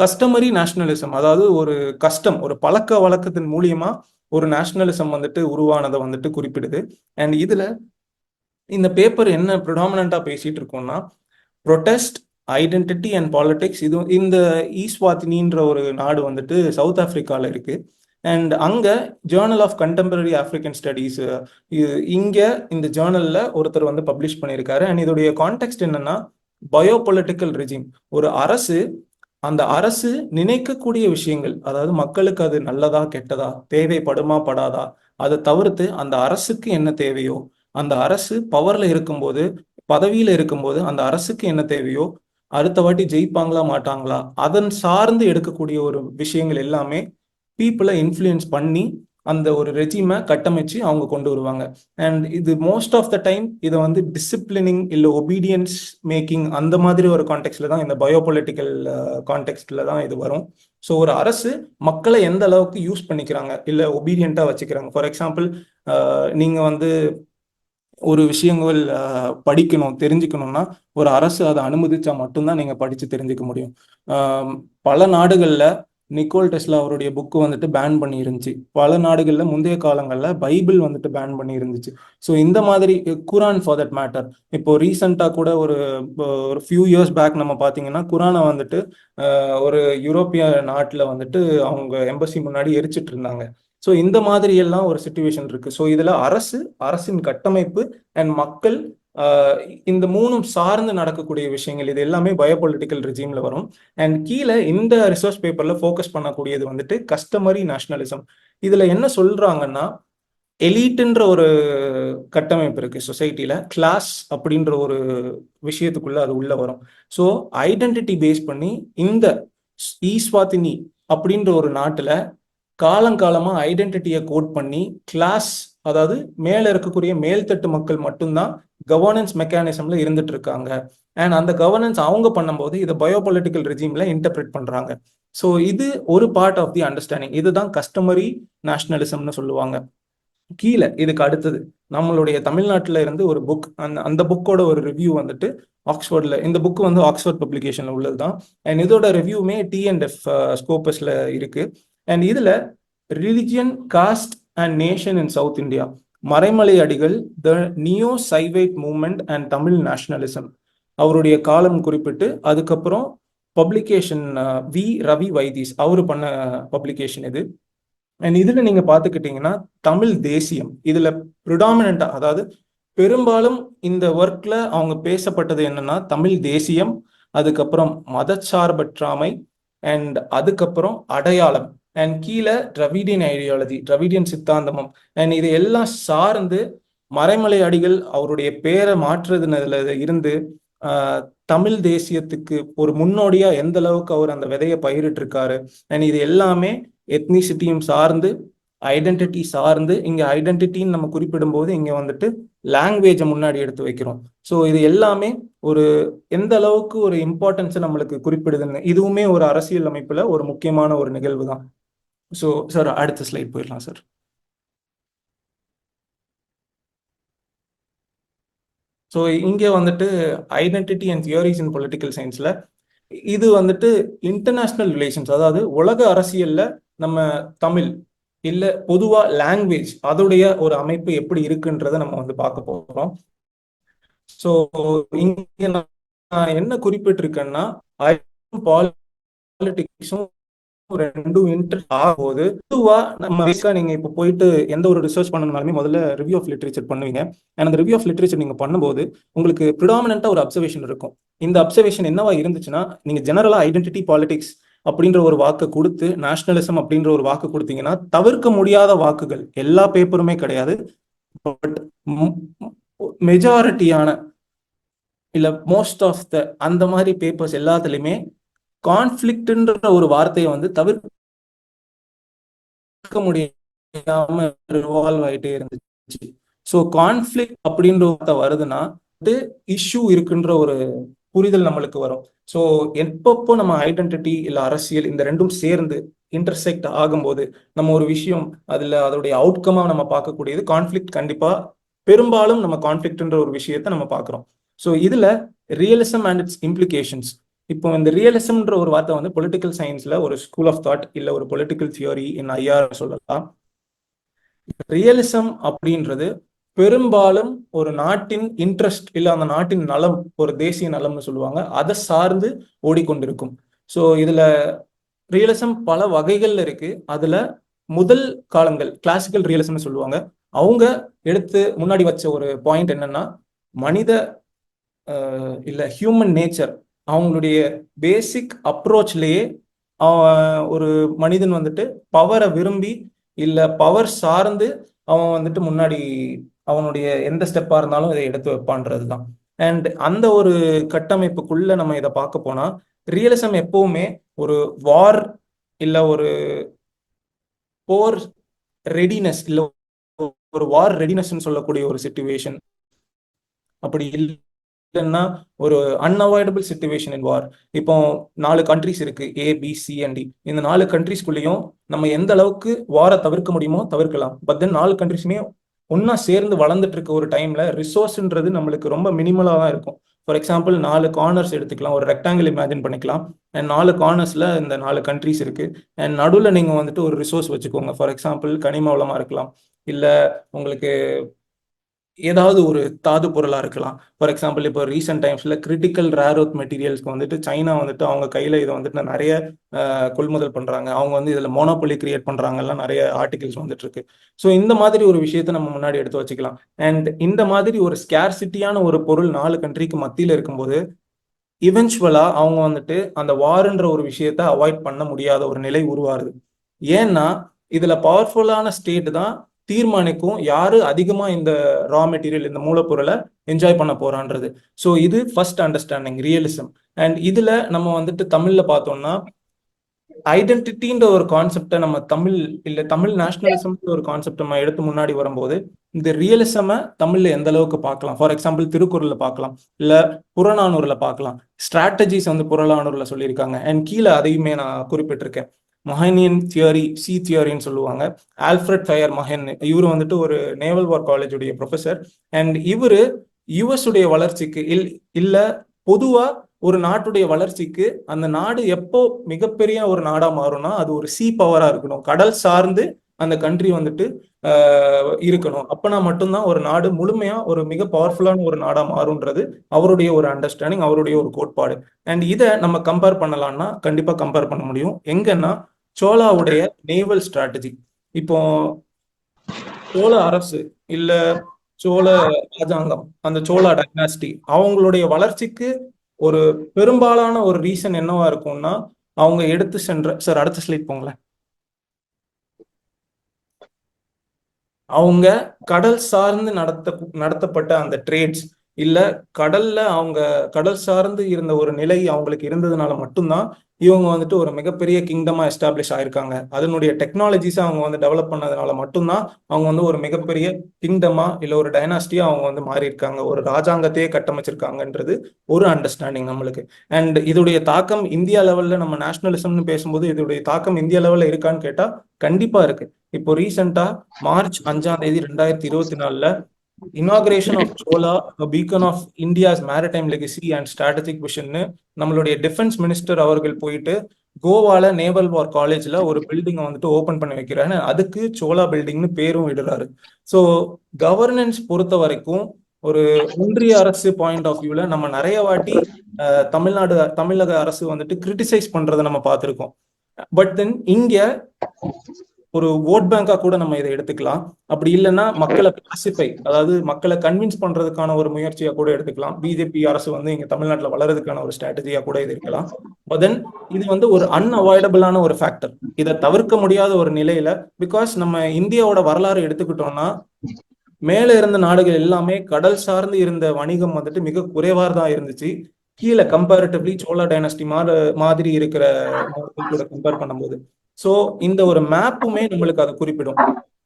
கஸ்டமரி நேஷனலிசம், அதாவது ஒரு பழக்க வழக்கத்தின் மூலியமா ஒரு நேஷனலிசம் வந்துட்டு உருவானதை வந்துட்டு குறிப்பிடுது. அண்ட் இதுல இந்த பேப்பர் என்ன ப்ரிடாமினண்டா பேசிட்டு இருக்கோம்னா, ப்ரொடெஸ்ட், ஐடென்டிட்டி அண்ட் பாலிடிக்ஸ். இது இந்த ஈஸ்வாத்தினின்ற ஒரு நாடு வந்துட்டு சவுத் ஆப்பிரிக்கால இருக்கு. அண்ட் அங்க journal of contemporary African studies இங்க இந்த ஜேர்னல்ல ஒருத்தர் வந்து பப்ளிஷ் பண்ணியிருக்காரு. அண்ட் இதோடைய கான்டெக்ட் என்னன்னா, பயோபொலிட்டிக்கல் ரெஜிம். ஒரு அரசு, அந்த அரசு நினைக்கக்கூடிய விஷயங்கள், அதாவது மக்களுக்கு அது நல்லதா கெட்டதா, தேவைப்படுமா படாதா, அதை தவிர்த்து அந்த அரசுக்கு என்ன தேவையோ, அந்த அரசு பவர்ல இருக்கும்போது, பதவியில இருக்கும்போது அந்த அரசுக்கு என்ன தேவையோ, அடுத்த வாட்டி ஜெயிப்பாங்களா மாட்டாங்களா, அதன் சார்ந்து எடுக்கக்கூடிய ஒரு விஷயங்கள் எல்லாமே பீப்புளை இன்ஃப்ளூயன்ஸ் பண்ணி அந்த ஒரு ரெஜிமை கட்டமைச்சு அவங்க கொண்டு வருவாங்க. அண்ட் இது மோஸ்ட் ஆஃப் த டைம் இதை வந்து டிசிப்ளினிங் இல்லை ஒபீடியன்ஸ் மேக்கிங் அந்த மாதிரி ஒரு கான்டெக்ட்ல தான், இந்த பயோபொலிட்டிக்கல் கான்டெக்ட்ல தான் இது வரும். ஸோ ஒரு அரசு மக்களை எந்த அளவுக்கு யூஸ் பண்ணிக்கிறாங்க இல்லை ஒபீடியண்டா வச்சுக்கிறாங்க. ஃபார் எக்ஸாம்பிள், நீங்க வந்து ஒரு விஷயங்கள் படிக்கணும் தெரிஞ்சுக்கணும்னா ஒரு அரசு அதை அனுமதிச்சா மட்டும்தான் நீங்க படிச்சு தெரிஞ்சுக்க முடியும். பல நாடுகள்ல நிக்கோல் டெஸ்லா அவருடைய புக்கு வந்துட்டு பேன் பண்ணி இருந்துச்சு. பல நாடுகள்ல முந்தைய காலங்கள்ல பைபிள் வந்துட்டு பேன் பண்ணி இருந்துச்சு. ஸோ இந்த மாதிரி குரான் ஃபார் தட் மேட்டர், இப்போ ரீசெண்டா கூட ஒரு ஃபியூ இயர்ஸ் பேக் நம்ம பார்த்தீங்கன்னா குரானை வந்துட்டு ஒரு யூரோப்பிய நாட்டில் வந்துட்டு அவங்க எம்பசி முன்னாடி எரிச்சிட்டு இருந்தாங்க. ஸோ இந்த மாதிரி எல்லாம் ஒரு சிச்சுவேஷன் இருக்கு. ஸோ இதுல அரசின் கட்டமைப்பு அண்ட் மக்கள், இந்த மூணும் சார்ந்து நடக்கக்கூடிய விஷயங்கள், இது எல்லாமே பயோபொலிட்டிக்கல் ரெஜிம்ல வரும். அண்ட் கீழே இந்த ரிசர்ச் பேப்பர்ல ஃபோக்கஸ் பண்ணக்கூடியது வந்துட்டு கஸ்டமரி நேஷனலிசம். இதுல என்ன சொல்றாங்கன்னா, எலீட்ன்ற ஒரு கட்டமைப்பு இருக்கு சொசைட்டில, கிளாஸ் அப்படின்ற ஒரு விஷயத்துக்குள்ள அது உள்ள வரும். ஸோ ஐடென்டிட்டி பேஸ் பண்ணி இந்த ஈஸ்வாத்தினி அப்படின்ற ஒரு நாட்டுல காலங்காலமா ஐடென்டிட்டியை கோட் பண்ணி கிளாஸ், அதாவது மேல இருக்கக்கூடிய மேல்தட்டு மக்கள் மட்டும்தான் கவர்னன்ஸ் மெக்கானிசம்ல இருந்துட்டு இருக்காங்க. அண்ட் அந்த கவர்னன்ஸ் அவங்க பண்ணும்போது இதை பயோபொலிட்டிக்கல் ரெஜிம்ல இன்டர்பிரேட் பண்றாங்க. ஸோ இது ஒரு பார்ட் ஆஃப் தி அண்டர்ஸ்டாண்டிங். இதுதான் கஸ்டமரி நேஷனலிசம்னு சொல்லுவாங்க. கீழே இதுக்கு அடுத்தது நம்மளுடைய தமிழ்நாட்டில இருந்து ஒரு புக், அந்த புக்கோட ஒரு ரிவ்யூ வந்துட்டு ஆக்ஸ்போர்ட்ல, இந்த புக் வந்து ஆக்ஸ்போர்ட் பப்ளிகேஷன்ல உள்ளது தான். அண்ட் இதோட ரிவ்யூமே T&F ஸ்கோப்பஸ்ல இருக்கு. அண்ட் இதுல religion, caste and nation in South India, Maraimalai Adigal, the neo Saivite movement and Tamil nationalism, அவருடைய காலம் குறிப்பிட்டு அதுக்கப்புறம் பப்ளிகேஷன் ரவி வைத்தீஸ் அவரு பண்ண பப்ளிகேஷன் இது. அண்ட் இதுல நீங்க பாத்துக்கிட்டீங்கன்னா தமிழ் தேசியம் இதுல ப்ரிடாமினண்டா, அதாவது பெரும்பாலும் இந்த ஒர்க்ல அவங்க பேசப்பட்டது என்னன்னா தமிழ் தேசியம், அதுக்கப்புறம் மதச்சார்பற்றாமை, அண்ட் அதுக்கப்புறம் அடையாளம், அண்ட் கீழே டிராவிடியன் ஐடியாலஜி, டிராவிடியன் சித்தாந்தமும். அண்ட் இது எல்லாம் சார்ந்து மறைமலை அடிகள் அவருடைய பேரை மாற்றுறதுல இருந்து தமிழ் தேசியத்துக்கு ஒரு முன்னோடியா எந்த அளவுக்கு அவர் அந்த விதையை பயிரிட்டு இருக்காரு. அண்ட் இது எல்லாமே எத்னிசிட்டியும் சார்ந்து, ஐடென்டிட்டி சார்ந்து. இங்க ஐடென்டிட்டின்னு நம்ம குறிப்பிடும் போது இங்க வந்துட்டு லாங்குவேஜை முன்னாடி எடுத்து வைக்கிறோம். ஸோ இது எல்லாமே ஒரு எந்த அளவுக்கு ஒரு இம்பார்ட்டன்ஸை நம்மளுக்கு குறிப்பிடுதுன்னு, இதுவுமே ஒரு அரசியல் அமைப்புல ஒரு முக்கியமான ஒரு நிகழ்வு தான். ஸோ சார் அடுத்த ஸ்லைட் போயிடலாம் சார். ஸோ இங்கே வந்துட்டு identity and theories in political சயின்ஸ்ல இது வந்துட்டு இன்டர்நேஷனல் ரிலேஷன்ஸ், அதாவது உலக அரசியல்ல நம்ம தமிழ் இல்ல பொதுவா லாங்குவேஜ் அதோடைய ஒரு அமைப்பு எப்படி இருக்குன்றத நம்ம வந்து பார்க்க போறோம். ஸோ இங்க நான் என்ன குறிப்பிட்டிருக்கேன்னா பாலிடிக்ஸும் ரெண்டும் இன்டர் ஆகும்போது பொதுவா நம்ம நீங்க இப்போ போயிட்டு எந்த ஒரு ரிசர்ச் பண்ணணும்னாலுமே முதல்ல ரிவ்யூ ஆஃப் லிட்ரேச்சர் பண்ணுவீங்க. அண்ட் அந்த ரிவ்யூ ஆஃப் லிட்ரேச்சர் நீங்க பண்ணும்போது உங்களுக்கு ப்ரிடாமினண்டா ஒரு அப்சர்வேஷன் இருக்கும். இந்த அப்சர்வேஷன் என்னவா இருந்துச்சுன்னா, நீங்க ஜெனரலா ஐடென்டிட்டி பாலிடிக்ஸ் அப்படின்ற ஒரு வாக்கு கொடுத்து நேஷனலிசம் அப்படின்ற ஒரு வாக்கு கொடுத்தீங்கன்னா தவிர்க்க முடியாத வாக்குகள், எல்லா பேப்பருமே கிடையாது, பட் மெஜாரிட்டியான இல்ல மோஸ்ட் ஆஃப் த அந்த மாதிரி பேப்பர்ஸ் எல்லாத்துலயுமே கான்ஃபிளிக்ட்ன்ற ஒரு வார்த்தையை வந்து தவிர்க்க முடியாம ரிவால்வ் ஆயிட்டே இருந்துச்சு. ஸோ கான்ஃபிளிக்ட் அப்படின்ற வார்த்தை வருதுன்னா இஷ்யூ இருக்குன்ற ஒரு புரிதல் நம்மளுக்கு வரும். ஸோ எப்பப்போ நம்ம ஐடென்டிட்டி இல்ல அரசியல் இந்த ரெண்டும் சேர்ந்து இன்டர்செக்ட் ஆகும்போது நம்ம ஒரு விஷயம் அதுல அதோடைய அவுட்கமா நம்ம பார்க்கக்கூடியது கான்ஃபிளிக்ட். கண்டிப்பா பெரும்பாலும் நம்ம கான்ஃபிளிக்ட்ன்ற ஒரு விஷயத்தை நம்ம பார்க்கிறோம். ஸோ இதுல ரியலிசம் அண்ட் இட்ஸ் இம்ப்ளிகேஷன்ஸ். இப்போ இந்த ரியலிசம்ன்ற ஒரு வார்த்தை வந்து பொலிட்டிக்கல் சயின்ஸ்ல ஒரு ஸ்கூல் ஆஃப் தாட் இல்ல ஒரு பொலிட்டிக்கல் தியோரி இன் ஐஆர் சொல்லலாம். ரியலிசம் அப்படின்றது பெரும்பாலும் ஒரு நாட்டின் இன்ட்ரெஸ்ட் இல்ல அந்த நாட்டின் நலம், ஒரு தேசிய நலம்னு சொல்லுவாங்க, அதை சார்ந்து ஓடிக்கொண்டிருக்கும். ஸோ இதுல ரியலிசம் பல வகைகள்ல இருக்கு. அதுல முதல் காலங்கள் கிளாசிக்கல் ரியலிசம்னு சொல்லுவாங்க. அவங்க எடுத்து முன்னாடி வச்ச ஒரு பாயிண்ட் என்னன்னா, மனித இல்ல ஹியூமன் நேச்சர், அவங்களுடைய பேசிக் அப்ரோச்லயே ஒரு மனிதன் வந்துட்டு பவரை விரும்பி இல்ல பவர் சார்ந்து அவன் வந்துட்டு முன்னாடி அவனுடைய எந்த ஸ்டெப்பா இருந்தாலும் இதை எடுத்து வைப்பான்றது தான். அண்ட் அந்த ஒரு கட்டமைப்புக்குள்ள நம்ம இதை பார்க்க போனா ரியலிசம் எப்பவுமே ஒரு வார் இல்ல ஒரு போர் ரெடினஸ் இல்ல ஒரு வார் ரெடினஸ் சொல்லக்கூடிய ஒரு சிச்சுவேஷன், அப்படி இல்லைன்னா ஒரு அன்அவாய்டபிள் சிச்சுவேஷன் இன் வார். இப்போ 4 கண்ட்ரிஸ் இருக்கு, A, B, C and D. இந்த 4 கண்ட்ரிஸ்குள்ளேயும் நம்ம எந்த அளவுக்கு வாரை தவிர்க்க முடியுமோ தவிர்க்கலாம். பட் தென் 4 கண்ட்ரிஸுமே ஒன்னா சேர்ந்து வளர்ந்துட்டு இருக்க ஒரு டைம்ல ரிசோர்ஸ்ன்றது நம்மளுக்கு ரொம்ப மினிமலா தான் இருக்கும். ஃபார் எக்ஸாம்பிள் 4 கார்னர்ஸ் எடுத்துக்கலாம், ஒரு ரெக்டாங்கிள் இமேஜின் பண்ணிக்கலாம். அண்ட் 4 கார்னர்ஸ்ல இந்த 4 கண்ட்ரிஸ் இருக்கு. அண்ட் நடுவில் நீங்க வந்துட்டு ஒரு ரிசோர்ஸ் வச்சுக்கோங்க. ஃபார் எக்ஸாம்பிள் கனிம வளமா இருக்கலாம், இல்ல உங்களுக்கு ஏதாவது ஒரு தாது பொருளா இருக்கலாம். ஃபார் எக்ஸாம்பிள் இப்போ ரீசெண்ட் டைம்ஸ்ல கிரிட்டிக்கல் ரேர் எர்த் மெட்டீரியல்ஸ்க்கு வந்துட்டு சைனா வந்துட்டு அவங்க கையில இதை வந்துட்டு நிறைய கொள்முதல் பண்றாங்க. அவங்க வந்து இதுல மோனோபொலி கிரியேட் பண்றாங்கலாம் நிறைய ஆர்டிகல்ஸ் வந்துட்டு இருக்கு. ஸோ இந்த மாதிரி ஒரு விஷயத்த நம்ம முன்னாடி எடுத்து வச்சுக்கலாம். அண்ட் இந்த மாதிரி ஒரு ஸ்கேர்சிட்டியான ஒரு பொருள் 4 கண்ட்ரிக்கு மத்தியில இருக்கும்போது இவென்ச்சுவலா அவங்க வந்துட்டு அந்த வார்ன்ற ஒரு விஷயத்த அவாய்ட் பண்ண முடியாத ஒரு நிலை உருவாருது. ஏன்னா இதுல பவர்ஃபுல்லான ஸ்டேட் தான் தீர்மானிக்கும் யாரு அதிகமா இந்த ரா மெட்டீரியல் இந்த மூலப்பொருளை என்ஜாய் பண்ண போறான்றது. ஸோ இது ஃபர்ஸ்ட் அண்டர்ஸ்டாண்டிங் ரியலிசம். அண்ட் இதுல நம்ம வந்துட்டு தமிழ்ல பார்த்தோம்னா ஐடென்டிட்டின்ற ஒரு கான்செப்டை நம்ம தமிழ் நேஷனலிசம் ஒரு கான்செப்ட் நம்ம எடுத்து முன்னாடி வரும்போது இந்த ரியலிசமை தமிழ்ல எந்த அளவுக்கு பார்க்கலாம். ஃபார் எக்ஸாம்பிள் திருக்குறள்ல பார்க்கலாம், இல்ல புறநானூறுல பார்க்கலாம். ஸ்ட்ராட்டஜிஸ் வந்து புறநானூறுல சொல்லியிருக்காங்க. அண்ட் கீழே அதையுமே நான் குறிப்பிட்டிருக்கேன். மொஹனியன் தியரி, சி தியரின்னு சொல்லுவாங்க. ஆல்ஃபிரட் ஃபயர் மொஹன், இவர் வந்துட்டு ஒரு நேவல் வார் காலேஜுடைய ப்ரொஃபசர். அண்ட் இவரு யுஎஸ் உடைய வளர்ச்சிக்கு இல்ல பொதுவா ஒரு நாட்டுடைய வளர்ச்சிக்கு அந்த நாடு எப்போ மிகப்பெரிய ஒரு நாடா மாறும்னா அது ஒரு சி பவரா இருக்கணும், கடல் சார்ந்து அந்த கண்ட்ரி வந்துட்டு இருக்கணும். அப்பனா மட்டும்தான் ஒரு நாடு முழுமையா ஒரு மிக பவர்ஃபுல்லான ஒரு நாடா மாறும்ன்றது அவருடைய ஒரு அண்டர்ஸ்டாண்டிங், அவருடைய ஒரு கோட்பாடு. அண்ட் இதை நம்ம கம்பேர் பண்ணலாம்னா கண்டிப்பா கம்பேர் பண்ண முடியும். எங்கன்னா சோலாவுடைய நேவல் ஸ்ட்ராட்டஜி. இப்போ சோழ அரசு இல்ல சோழ ராஜாங்கம், அந்த சோழா டைனாஸ்டி, அவங்களுடைய வளர்ச்சிக்கு ஒரு பெரும்பாலான ஒரு ரீசன் என்னவா இருக்கும்னா அவங்க எடுத்து சென்ற சார் அடுத்த ஸ்லைட் போங்களேன். அவங்க கடல் சார்ந்து நடத்தப்பட்ட அந்த ட்ரேட்ஸ் இல்ல கடல் சார்ந்து இருந்த ஒரு நிலை அவங்களுக்கு இருந்ததுனால மட்டும்தான் இவங்க வந்துட்டு ஒரு மிகப்பெரிய கிங்டமா எஸ்டாப்ளிஷ் ஆயிருக்காங்க. அதனுடைய டெக்னாலஜிஸ் அவங்க வந்து டெவலப் பண்ணதுனால மட்டும்தான் அவங்க வந்து ஒரு மிகப்பெரிய கிங்டமா இல்ல ஒரு டைனாஸ்டியா அவங்க வந்து மாறி இருக்காங்க, ஒரு ராஜாங்கத்தையே கட்டமைச்சிருக்காங்கன்றது ஒரு அண்டர்ஸ்டாண்டிங் நம்மளுக்கு. அண்ட் இதோடைய தாக்கம் இந்தியா லெவல்ல, நம்ம நேஷனலிசம்னு பேசும்போது இதோடைய தாக்கம் இந்தியா லெவல்ல இருக்கான்னு கேட்டா கண்டிப்பா இருக்கு. இப்போ ரீசெண்டா March 5 2024 inauguration of Chola beacon of India's maritime legacy and strategic விஷன்னு நம்மளுடைய டிஃபென்ஸ் மினிஸ்டர் அவர்கள் போயிட்டு கோவால நேவல் வார் காலேஜ்ல ஒரு பில்டிங்கை வந்துட்டு ஓபன் பண்ணி வைக்கிறாரு. அதுக்கு சோலா பில்டிங்னு பேரும் இடுறாரு. ஸோ கவர்னன்ஸ் பொறுத்த வரைக்கும் ஒரு ஒன்றிய அரசு பாயிண்ட் ஆஃப் வியூல நம்ம நிறைய வாட்டி தமிழக அரசு வந்துட்டு கிரிட்டிசைஸ் பண்றதை நம்ம பார்த்திருக்கோம். பட் தென் இங்க ஒரு ஓட் பேங்கா கூட நம்ம இதை எடுத்துக்கலாம். அப்படி இல்லைன்னா மக்களை பாசிஃபை, அதாவது மக்களை கன்வின்ஸ் பண்றதுக்கான ஒரு முயற்சியா கூட எடுத்துக்கலாம். பிஜேபி அரசு வந்து இங்க தமிழ்நாட்டில் வளர்றதுக்கான ஒரு ஸ்ட்ராட்டஜியா கூட இது இருக்கலாம். பட் தென் இது வந்து ஒரு அன்அவாய்டபிளான ஒரு ஃபேக்டர், இதை தவிர்க்க முடியாத ஒரு நிலையில. பிகாஸ் நம்ம இந்தியாவோட வரலாறு எடுத்துக்கிட்டோம்னா மேல இருந்த நாடுகள் எல்லாமே கடல் சார்ந்து இருந்த வணிகம் வந்துட்டு மிக குறைவா தான் இருந்துச்சு. கீழே கம்பேரிட்டிவ்லி சோழா டைனஸ்டி மாதிரி இருக்கிற கூட கம்பேர் பண்ணும்போது. ஸோ இந்த ஒரு மேப்புமே நம்மளுக்கு அதை குறிப்பிடும்.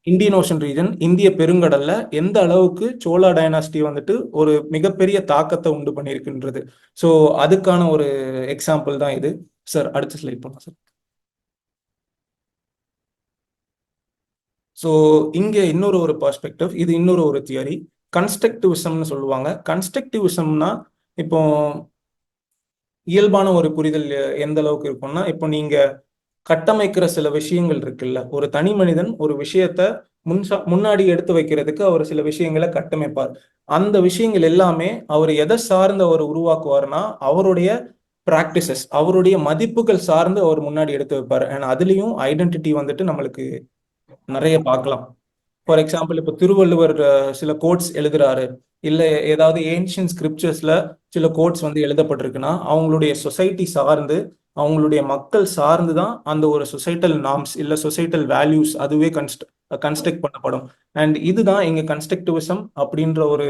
இந்தியன் ஓஷன் ரீஜன், இந்திய பெருங்கடல்ல எந்த அளவுக்கு சோழா டைனாஸ்டி வந்துட்டு ஒரு மிகப்பெரிய தாக்கத்தை உண்டு பண்ணியிருக்குன்றது. ஸோ அதுக்கான ஒரு எக்ஸாம்பிள் தான் இது. சார் அடுத்த ஸ்லைட் போலாம் சார். ஸோ இங்க இன்னொரு ஒரு பெர்ஸ்பெக்டிவ், இது இன்னொரு ஒரு தியரி, கன்ஸ்ட்ரக்டிவிசம்னு சொல்லுவாங்க. கன்ஸ்ட்ரக்டிவிசம்னா இப்போ இயல்பான ஒரு புரிதல் எந்த அளவுக்கு இருக்கும்னா, இப்போ நீங்க கட்டமைக்கிற சில விஷயங்கள் இருக்குல்ல, ஒரு தனி மனிதன் ஒரு விஷயத்த முன்னாடி எடுத்து வைக்கிறதுக்கு அவர் சில விஷயங்களை கட்டமைப்பார். அந்த விஷயங்கள் எல்லாமே அவர் எதை சார்ந்து அவர் உருவாக்குவார்னா அவருடைய பிராக்டிசஸ், அவருடைய மதிப்புகள் சார்ந்து அவர் முன்னாடி எடுத்து வைப்பார். அண்ட் அதுலயும் ஐடென்டிட்டி வந்துட்டு நம்மளுக்கு நிறைய பார்க்கலாம். ஃபார் எக்ஸாம்பிள் இப்போ திருவள்ளுவர் சில கோட்ஸ் எழுதுறாரு, இல்ல ஏதாவது ஏன்ஷியன் ஸ்கிரிப்சர்ஸ்ல சில கோட்ஸ் வந்து எழுதப்பட்டிருக்குன்னா அவங்களுடைய சொசைட்டி சார்ந்து, அவங்களுடைய மக்கள் சார்ந்து தான் அந்த ஒரு சொசைட்டல் நார்ம்ஸ் இல்ல சொசைட்டல் வேல்யூஸ் அதுவே கன்ஸ்ட்ரக்ட் பண்ணப்படும். அண்ட் இதுதான் இங்க கன்ஸ்ட்ரக்டிவிசம் அப்படின்ற ஒரு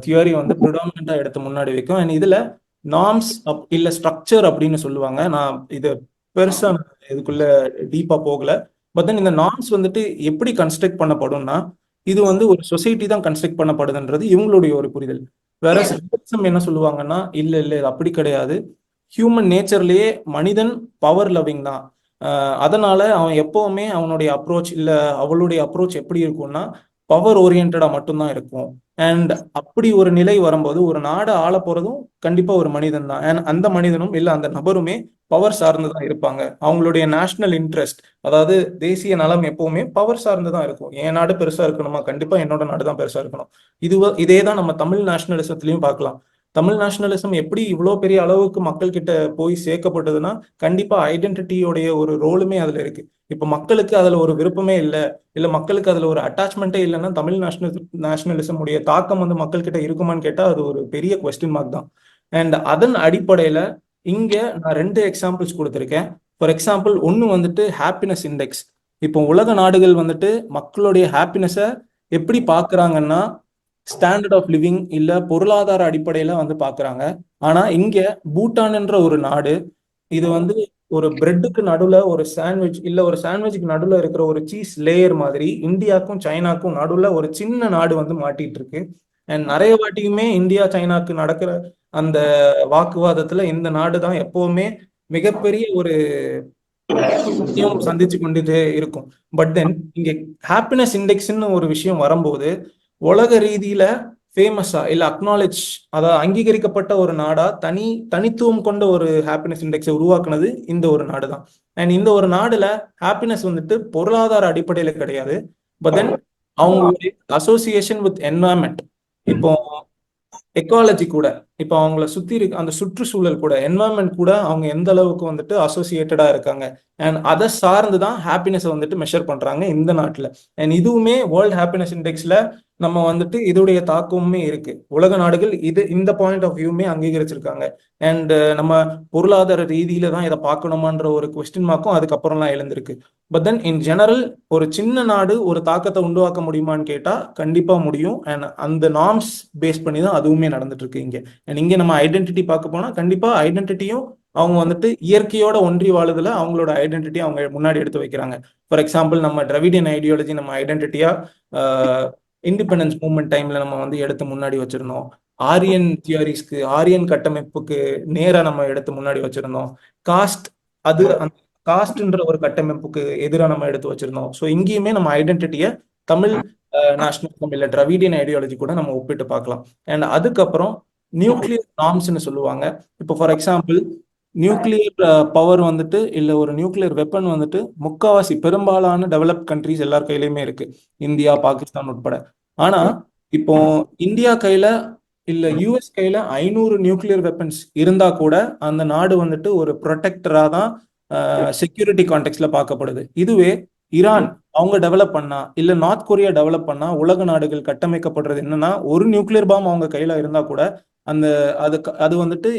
தியரி வந்து ப்ரிடாமினண்டா எடுத்து முன்னாடி வைக்கும். அண்ட் இதுல நார்ம்ஸ் இல்ல ஸ்ட்ரக்சர் அப்படின்னு சொல்லுவாங்க. நான் இது பெருசா இதுக்குள்ள டீப்பா போகல. பட் தென் இந்த நார்ம்ஸ் வந்துட்டு எப்படி கன்ஸ்ட்ரக்ட் பண்ணப்படும்னா இது வந்து ஒரு சொசைட்டி தான் கன்ஸ்ட்ரக்ட் பண்ணப்படுதுன்றது இவங்களுடைய ஒரு புரிதல். வேற என்ன சொல்லுவாங்கன்னா இல்ல இல்ல இது அப்படி கிடையாது, ஹியூமன் நேச்சர்லயே மனிதன் பவர் லவ்விங் தான். அதனால அவன் எப்பவுமே அவனுடைய அப்ரோச் இல்ல அவளுடைய அப்ரோச் எப்படி இருக்கும்னா பவர் ஓரியன்டா மட்டும்தான் இருக்கும். அண்ட் அப்படி ஒரு நிலை வரும்போது ஒரு நாடு ஆள போறதும் கண்டிப்பா ஒரு மனிதன் தான். அண்ட் அந்த மனிதனும் இல்ல அந்த நபருமே பவர் சார்ந்துதான் இருப்பாங்க. அவங்களுடைய நேஷனல் இன்ட்ரெஸ்ட், அதாவது தேசிய நலம் எப்பவுமே பவர் சார்ந்துதான் இருக்கும். என் நாடு பெருசா இருக்கணுமா, கண்டிப்பா என்னோட நாடு தான் பெருசா இருக்கணும். இதே தான் நம்ம தமிழ் நேஷனலிசத்திலையும் பார்க்கலாம். தமிழ் நேஷனலிசம் எப்படி இவ்வளவு பெரிய அளவுக்கு மக்கள் கிட்ட போய் சேர்க்கப்பட்டதுன்னா கண்டிப்பா ஐடென்டிட்டியோடைய ஒரு ரோலுமே அதுல இருக்கு. இப்ப மக்களுக்கு அதுல ஒரு விருப்பமே இல்ல மக்களுக்கு அதுல ஒரு அட்டாச்மெண்ட்டே இல்லைன்னா தமிழ் நேஷனலிசம் உடைய தாக்கம் வந்து மக்கள் கிட்ட இருக்குமான்னு கேட்டா அது ஒரு பெரிய கொஸ்டின் மார்க் தான். அண்ட் அதன் அடிப்படையில இங்க நான் 2 எக்ஸாம்பிள்ஸ் கொடுத்திருக்கேன். ஃபார் எக்ஸாம்பிள் ஒன்னு வந்துட்டு ஹாப்பினஸ் இண்டெக்ஸ். இப்போ உலக நாடுகள் வந்துட்டு மக்களுடைய ஹாப்பினஸை எப்படி பாக்குறாங்கன்னா ஸ்டாண்டர்ட் ஆஃப் லிவிங் இல்ல பொருளாதார அடிப்படையில வந்து பாக்குறாங்க. ஆனா இங்க பூட்டான் என்ற ஒரு நாடு, இது வந்து ஒரு பிரெட்டுக்கு நடுவுல ஒரு சாண்ட்விச் இல்ல ஒரு சாண்ட்விச்சுக்கு நடுவுல இருக்கிற ஒரு சீஸ் லேயர் மாதிரி இந்தியாவுக்கும் சைனாக்கும் நடுவுல ஒரு சின்ன நாடு வந்து மாட்டிட்டு இருக்கு. அண்ட் நிறைய வாட்டியுமே இந்தியா சைனாக்கு நடக்கிற அந்த வாக்குவாதத்துல இந்த நாடு தான் எப்பவுமே மிகப்பெரிய ஒரு சந்திச்சு கொண்டுட்டே இருக்கும். பட் தென் இங்க ஹாப்பினஸ் இண்டெக்ஸ்னு ஒரு விஷயம் வரும்போது உலக ரீதியில ஃபேமஸா இல்ல அக்னாலேஜ், அதாவது அங்கீகரிக்கப்பட்ட ஒரு நாடா தனித்துவம் கொண்ட ஒரு ஹாப்பினஸ் இண்டெக்ஸை உருவாக்குனது இந்த ஒரு நாடு தான். அண்ட் இந்த ஒரு நாடுல ஹாப்பினஸ் வந்துட்டு பொருளாதார அடிப்படையில கிடையாது. பட் தென் அவங்களுடைய அசோசியேஷன் வித் என்வாயன்மெண்ட், இப்போ எக்காலஜி கூட, இப்போ அவங்கள சுத்தி இருக்க அந்த சுற்றுச்சூழல் கூட, என்வாயன்மெண்ட் கூட அவங்க எந்த அளவுக்கு வந்துட்டு அசோசியேட்டடா இருக்காங்க அண்ட் அதை சார்ந்து தான் ஹாப்பினஸ் வந்துட்டு மெஷர் பண்றாங்க இந்த நாட்டுல. அண்ட் இதுவுமே வேர்ல்ட் ஹாப்பினஸ் இண்டெக்ஸ்ல நம்ம வந்துட்டு இதோடைய தாக்கமுமே இருக்கு. உலக நாடுகள் இந்த பாயிண்ட் ஆஃப் வியூமே அங்கீகரிச்சிருக்காங்க. அண்ட் நம்ம பொருளாதார ரீதியில தான் இதை பார்க்கணுமான்ற ஒரு கொஸ்டின் மார்க்கும் அதுக்கப்புறம்லாம் எழுந்திருக்கு. பட் தென் இன் ஜெனரல் ஒரு சின்ன நாடு ஒரு தாக்கத்தை உருவாக்க முடியுமான்னு கேட்டா கண்டிப்பா முடியும். அண்ட் அந்த நார்ம்ஸ் பேஸ் பண்ணி தான் அதுவுமே நடந்துட்டு இருக்கு இங்க. அண்ட் இங்க நம்ம ஐடென்டிட்டி பார்க்க போனா கண்டிப்பா ஐடென்டிட்டியும் அவங்க வந்துட்டு இயற்கையோட ஒன்றி வாழுதுல அவங்களோட ஐடென்டிட்டி அவங்க முன்னாடி எடுத்து வைக்கிறாங்க. ஃபார் எக்ஸாம்பிள் நம்ம திராவிடியன் ஐடியாலஜி நம்ம ஐடென்டிட்டியா இண்டிபெண்டன்ஸ் மூவ்மெண்ட் டைம்ல நம்ம வந்து எடுத்து முன்னாடி வச்சிருந்தோம். ஆரியன் தியரிஸ்க்கு, ஆரியன் கட்டமைப்புக்கு நேரா நம்ம எடுத்து முன்னாடி வச்சிருந்தோம். காஸ்ட், அது அந்த காஸ்ட்ன்ற ஒரு கட்டமைப்புக்கு எதிராக நம்ம எடுத்து வச்சிருந்தோம். ஸோ இங்கேயுமே நம்ம ஐடென்டிட்டியை தமிழ் நேஷனலிசம் இல்ல திராவிடியன் ஐடியாலஜி கூட நம்ம ஒப்பிட்டு பார்க்கலாம். அண்ட் அதுக்கப்புறம் நியூக்ளியர் நார்ம்ஸ்னு சொல்லுவாங்க. இப்போ ஃபார் எக்ஸாம்பிள் நியூக்ளியர் பவர் வந்துட்டு இல்ல ஒரு நியூக்ளியர் வெப்பன் வந்துட்டு முக்காவாசி பெரும்பாலான டெவலப் கண்ட்ரிஸ் எல்லார் கையிலயுமே இருக்கு, இந்தியா பாகிஸ்தான் உட்பட. ஆனா இப்போ இந்தியா கையில இல்ல யூஎஸ் கையில 500 நியூக்ளியர் வெப்பன்ஸ் இருந்தா கூட அந்த நாடு வந்துட்டு ஒரு ப்ரொடெக்டரா தான் செக்யூரிட்டி கான்டெக்ட்ல பார்க்கப்படுது. இதுவே ஈரான் அவங்க டெவலப் பண்ணா இல்ல நார்த் கொரியா டெவலப் பண்ணா உலக நாடுகள் கட்டமைக்கப்படுறது என்னன்னா, ஒரு நியூக்ளியர் பாம் அவங்க கையில இருந்தா கூட அந்த அது வந்துட்டு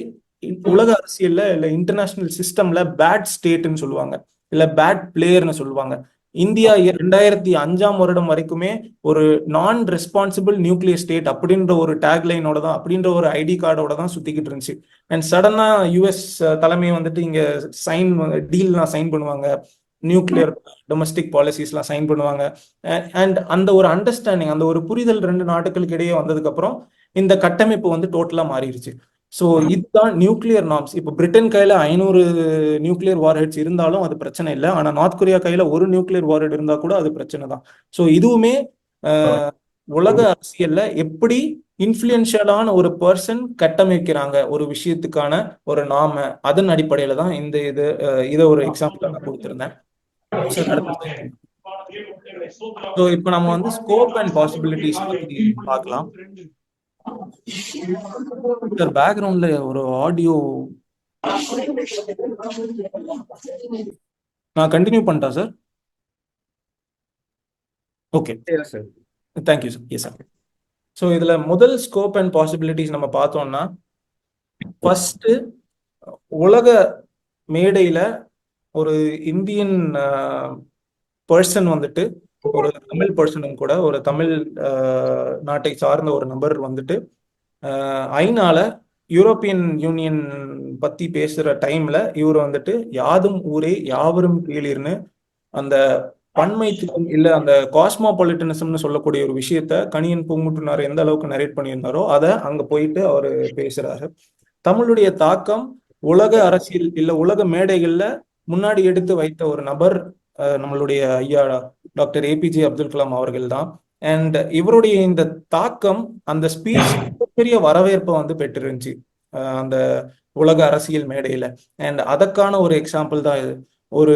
உலக அரசியல்ல இல்ல இன்டர்நேஷனல் சிஸ்டம்ல பேட் ஸ்டேட்னு சொல்லுவாங்க, இல்ல பேட் பிளேயர்னு சொல்லுவாங்க. இந்தியா 2005 வரைக்குமே ஒரு நான் ரெஸ்பான்சிபிள் நியூக்ளியர் ஸ்டேட் அப்படின்ற ஒரு டேக்லைனோட தான், அப்படின்ற ஒரு ஐடி கார்டோட தான் சுத்திக்கிட்டு இருந்துச்சு. அண்ட் சடனா யுஎஸ் தலைமை வந்துட்டு இங்க டீல்லாம் சைன் பண்ணுவாங்க, நியூக்ளியர் டொமஸ்டிக் பாலிசிஸ்லாம் சைன் பண்ணுவாங்க. அண்ட் அந்த ஒரு அண்டர்ஸ்டாண்டிங், அந்த ஒரு புரிதல் ரெண்டு நாட்டுகளுக்கு இடையே வந்ததுக்கு அப்புறம் இந்த கட்டமைப்பு வந்து டோட்டலா மாறிடுச்சு. ஸோ இதுதான் நியூக்ளியர் நார்ம்ஸ். இப்போ பிரிட்டன் கையில 500 நியூக்ளியர் வார்ஹெட்ஸ் இருந்தாலும் அது பிரச்சனை இல்லை. ஆனா நார்த் கொரியா கையில ஒரு நியூக்ளியர் வார்ஹெட் இருந்தா கூட அது பிரச்சனை தான். ஸோ இதுவுமே உலக அரசியல்ல எப்படி இன்ஃப்ளூயன்ஷியலான ஒரு பர்சன் கட்டமைக்கிறாங்க ஒரு விஷயத்துக்கான ஒரு நாம, அதன் அடிப்படையில தான் இந்த இதை ஒரு எக்ஸாம்பிள் நான் கொடுத்திருந்தேன். ஸோ இப்போ நம்ம வந்து ஸ்கோப் அண்ட் பாசிபிலிட்டிஸ் பத்தி பார்க்கலாம். சார் பேக்ரவுண்ட்ல ஒரு ஆடியோ, நான் கண்டினியூ பண்ணிட்டா sir? Okay, thank you sir. Yes sir. So இதுல முதல் ஸ்கோப் அண்ட் பாசிபிலிட்டிஸ் நம்ம பார்த்தோம்னா, ஃபர்ஸ்ட் உலக மேடையில ஒரு இந்தியன் பர்சன் வந்துட்டு, ஒரு தமிழ் பர்சனும் கூட, ஒரு தமிழ் நாட்டை சார்ந்த ஒரு நபர் வந்துட்டு ஐநால யூரோப்பியன் யூனியன் பத்தி பேசுற டைம்ல இவர் வந்துட்டு யாதும் ஊரே யாவரும் கேளீர்னு அந்த பன்மைத்துவம் இல்ல அந்த காஸ்மோபாலிட்டனிசம்னு சொல்லக்கூடிய ஒரு விஷயத்த கணியன் பூங்குட்டுனார் எந்த அளவுக்கு நரேட் பண்ணியிருந்தாரோ அதை அங்க போயிட்டு அவர் பேசுறாரு. தமிழுடைய தாக்கம் உலக அரசியல் இல்ல உலக மேடைகள்ல முன்னாடி எடுத்து வைத்த ஒரு நபர் நம்மளுடைய ஐயா டாக்டர் ஏபிஜே அப்துல் கலாம் அவர்கள் தான். அண்ட் இவருடைய இந்த தாக்கம் அந்த ஸ்பீச் பெரிய வரவேற்பை வந்து பெற்றிருந்துச்சு அந்த உலக அரசியல் மேடையில. அண்ட் அதற்கான ஒரு எக்ஸாம்பிள் தான் இது. ஒரு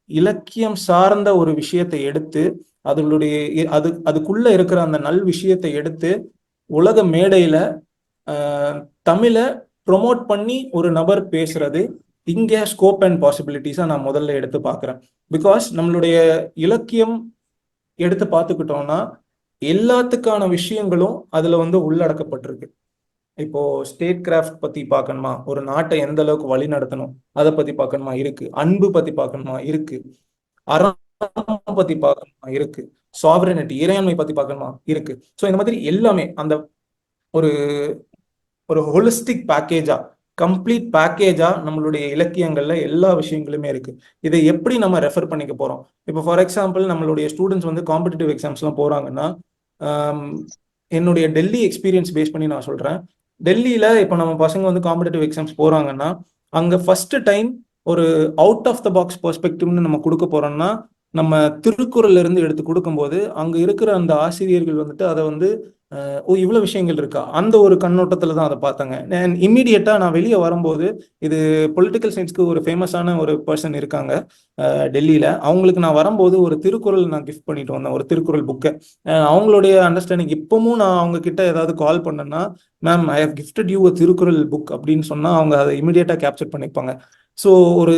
இலக்கியம் சார்ந்த ஒரு விஷயத்தை எடுத்து அதுக்குள்ள இருக்கிற அந்த நல் விஷயத்தை எடுத்து உலக மேடையில தமிழை ப்ரொமோட் பண்ணி ஒரு நபர் பேசுறது இங்க ஸ்கோப் அண்ட் பாசிபிலிட்டிஸா நான் முதல்ல எடுத்து பார்க்கிறேன். பிகாஸ் நம்மளுடைய இலக்கியம் எடுத்து பார்த்துக்கிட்டோம்னா எல்லாத்துக்கான விஷயங்களும் அதுல வந்து உள்ளடக்கப்பட்டிருக்கு. இப்போ ஸ்டேட் கிராஃப்ட் பத்தி பார்க்கணுமா, ஒரு நாட்டை எந்த அளவுக்கு வழி நடத்தணும் அதை பத்தி பார்க்கணுமா இருக்கு, அன்பு பத்தி பார்க்கணுமா இருக்கு, அறம் பத்தி பார்க்கணுமா இருக்கு, சாவரனிட்டி இறையாண்மை பத்தி பார்க்கணுமா இருக்கு. ஸோ இந்த மாதிரி எல்லாமே அந்த ஒரு ஹோலிஸ்டிக் பேக்கேஜா கம்ப்ளீட் பேக்கேஜா நம்மளுடைய இலக்கியங்கள்ல எல்லா விஷயங்களுமே இருக்கு. இதை எப்படி நம்ம ரெஃபர் பண்ணிக்க போறோம்? இப்போ ஃபார் எக்ஸாம்பிள் நம்மளுடைய ஸ்டூடெண்ட்ஸ் வந்து காம்படிட்டிவ் எக்ஸாம்ஸ்லாம் போறாங்கன்னா, என்னுடைய டெல்லி எக்ஸ்பீரியன்ஸ் பேஸ் பண்ணி நான் சொல்றேன். டெல்லியில இப்போ நம்ம பசங்க வந்து காம்படிட்டிவ் எக்ஸாம்ஸ் போறாங்கன்னா, அங்க ஃபர்ஸ்ட் டைம் ஒரு அவுட் ஆஃப் த பாக்ஸ் பெர்ஸ்பெக்டிவ்னு நம்ம கொடுக்க போறோம்னா, நம்ம திருக்குறள்ல இருந்து எடுத்து கொடுக்கும்போது அங்க இருக்கிற அந்த ஆசிரியர்கள் வந்துட்டு அதை வந்து ஓ இவ்வளவு விஷயங்கள் இருக்கா அந்த ஒரு கண்ணோட்டத்துல தான் அதை பார்த்தாங்க. இம்மீடியட்டா நான் வெளியே வரும்போது, இது பொலிட்டிக்கல் சயின்ஸ்க்கு ஒரு ஃபேமஸான ஒரு பர்சன் இருக்காங்க டெல்லியில. அவங்களுக்கு நான் வரும்போது ஒரு திருக்குறள் நான் கிஃப்ட் பண்ணிட்டு வந்தேன், ஒரு திருக்குறள் புக்கை. அவங்களுடைய அண்டர்ஸ்டாண்டிங் இப்பவும் நான் அவங்க கிட்ட ஏதாவது கால் பண்ணேன்னா, ma'am I have gifted you Thirukkural book அப்படின்னு சொன்னா அவங்க அதை இமீடியட்டா கேப்சர் பண்ணிப்பாங்க. ஸோ ஒரு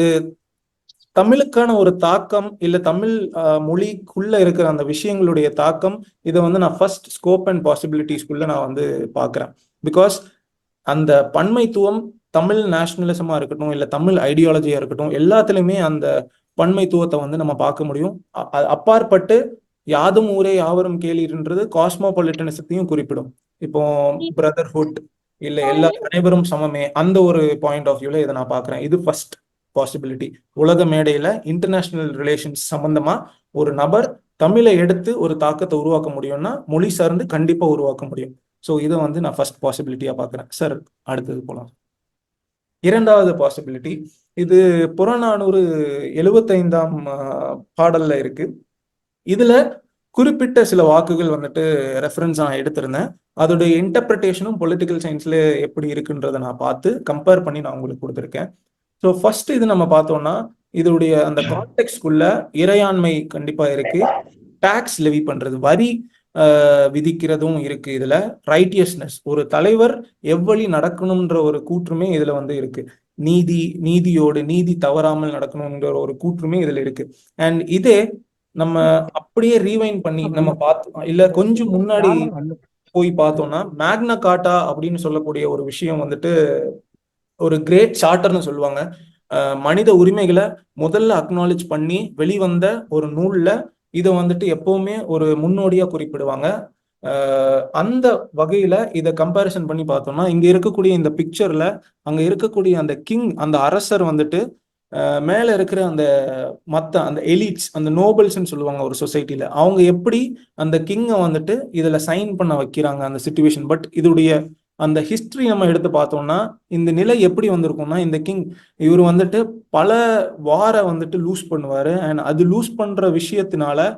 தமிழுக்கான ஒரு தாக்கம் இல்ல தமிழ் மொழிக்குள்ள இருக்கிற அந்த விஷயங்களுடைய தாக்கம், இதை வந்து நான் ஃபர்ஸ்ட் ஸ்கோப் அண்ட் பாசிபிலிட்டிஸ்குள்ள நான் வந்து பார்க்குறேன். பிகாஸ் அந்த பன்மைத்துவம் தமிழ் நேஷனலிசமா இருக்கட்டும் இல்ல தமிழ் ஐடியாலஜியா இருக்கட்டும், எல்லாத்துலயுமே அந்த பன்மைத்துவத்தை வந்து நம்ம பார்க்க முடியும். அப்பாற்பட்டு யாதும் ஊரே யாவரும் கேளீர்ன்றது காஸ்மோபாலிட்டனிசத்தையும் குறிப்பிடும். இப்போ பிரதர்ஹுட் இல்ல எல்லா அனைவரும் சமமே, அந்த ஒரு பாயிண்ட் ஆஃப் வியூல இதை நான் பார்க்குறேன். இது ஃபர்ஸ்ட் பாசிபிலிட்டி. உலக மேடையில இன்டர்நேஷனல் ரிலேஷன்ஸ் சம்பந்தமா ஒரு நபர் தமிழை எடுத்து ஒரு தாக்கத்தை உருவாக்க முடியும்னா மொழி சார்ந்து கண்டிப்பா உருவாக்க முடியும். ஸோ இதை வந்து நான் ஃபர்ஸ்ட் பாசிபிலிட்டியா பார்க்குறேன். சார் அடுத்தது போலாம். இரண்டாவது பாசிபிலிட்டி, இது புறநானூறு 75ஆம் பாடல்ல இருக்கு. இதுல குறிப்பிட்ட சில வாக்குகள் வந்துட்டு ரெஃபரன்ஸ் நான் எடுத்திருந்தேன். அதோடைய இன்டர்பிரிட்டேஷனும் பொலிட்டிக்கல் சயின்ஸ்ல எப்படி இருக்குன்றதை நான் பார்த்து கம்பேர் பண்ணி நான் உங்களுக்கு கொடுத்துருக்கேன். ஸோ ஃபர்ஸ்ட் இது நம்ம பார்த்தோம்னா, இதோடைய அந்த கான்டெக்ட்குள்ள இறையாண்மை கண்டிப்பா இருக்கு, டாக்ஸ் லெவி பண்றது, வரி விதிக்கிறதும் இருக்கு. இதுல ரைட்டியஸ்னஸ், ஒரு தலைவர் எவ்வளி நடக்கணும்ன்ற ஒரு கூற்றுமே இதுல வந்து இருக்கு. நீதி தவறாமல் நடக்கணும்ன்ற ஒரு கூற்றுமே இதுல இருக்கு. அண்ட் இதே நம்ம அப்படியே ரீவைண்ட் பண்ணி நம்ம பார்த்தோம் இல்ல கொஞ்சம் முன்னாடி போய் பார்த்தோம்னா, மேக்னா கார்ட்டா அப்படின்னு சொல்லக்கூடிய ஒரு விஷயம் வந்துட்டு ஒரு கிரேட் சார்ட்டர்னு சொல்லுவாங்க. மனித உரிமைகளை முதல்ல அக்னாலேஜ் பண்ணி வெளிவந்த ஒரு நூல்ல இதை வந்துட்டு எப்பவுமே ஒரு முன்னோடியா குறிப்பிடுவாங்க. அந்த வகையில இதை கம்பேரிசன் பண்ணி பார்த்தோம்னா, இங்க இருக்கக்கூடிய இந்த பிக்சர்ல அங்க இருக்கக்கூடிய அந்த கிங், அந்த அரசர் வந்துட்டு மேல இருக்கிற அந்த மத்த அந்த எலிட்ஸ், அந்த நோபல்ஸ்ன்னு சொல்லுவாங்க ஒரு சொசைட்டில, அவங்க எப்படி அந்த கிங்கை வந்துட்டு இதுல சைன் பண்ண வைக்கிறாங்க அந்த சிச்சுவேஷன். பட் இதோடைய அந்த ஹிஸ்டரி நம்ம எடுத்து பார்த்தோம்னா இந்த நிலை எப்படி வந்திருக்கும்னா, இந்த கிங் இவர் வந்துட்டு பல வாரை வந்துட்டு லூஸ் பண்ணுவாரு. அண்ட் அது லூஸ் பண்ற விஷயத்தினால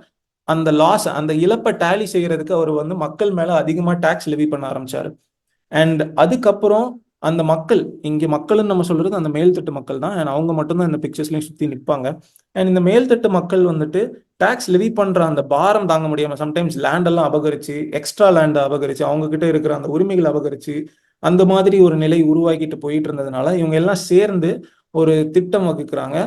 அந்த லாஸ், அந்த இழப்பை டேலி செய்யறதுக்கு அவர் வந்து மக்கள் மேல அதிகமா டாக்ஸ் லெவி பண்ண ஆரம்பிச்சாரு. அண்ட் அதுக்கப்புறம் அந்த மக்கள், இங்க மக்கள்னு நம்ம சொல்றது அந்த மேல்தட்டு மக்கள் தான். அண்ட் அவங்க மட்டும்தான் இந்த பிக்சர்ஸ்லயும் சுத்தி நிற்பாங்க. அண்ட் இந்த மேல்தட்டு மக்கள் வந்துட்டு டாக்ஸ் லெவி பண்ற அந்த பாரம் தாங்க முடியாம சம்டைம்ஸ் லேண்ட் எல்லாம் அபகரிச்சு, எக்ஸ்ட்ரா லேண்ட் அபகரிச்சு, அவங்க கிட்ட இருக்கிற அந்த உரிமைகளை அபகரிச்சு, அந்த மாதிரி ஒரு நிலை உருவாக்கிட்டு போயிட்டு இருந்ததுனால இவங்க எல்லாம் சேர்ந்து ஒரு திட்டம் வகுக்கிறாங்க.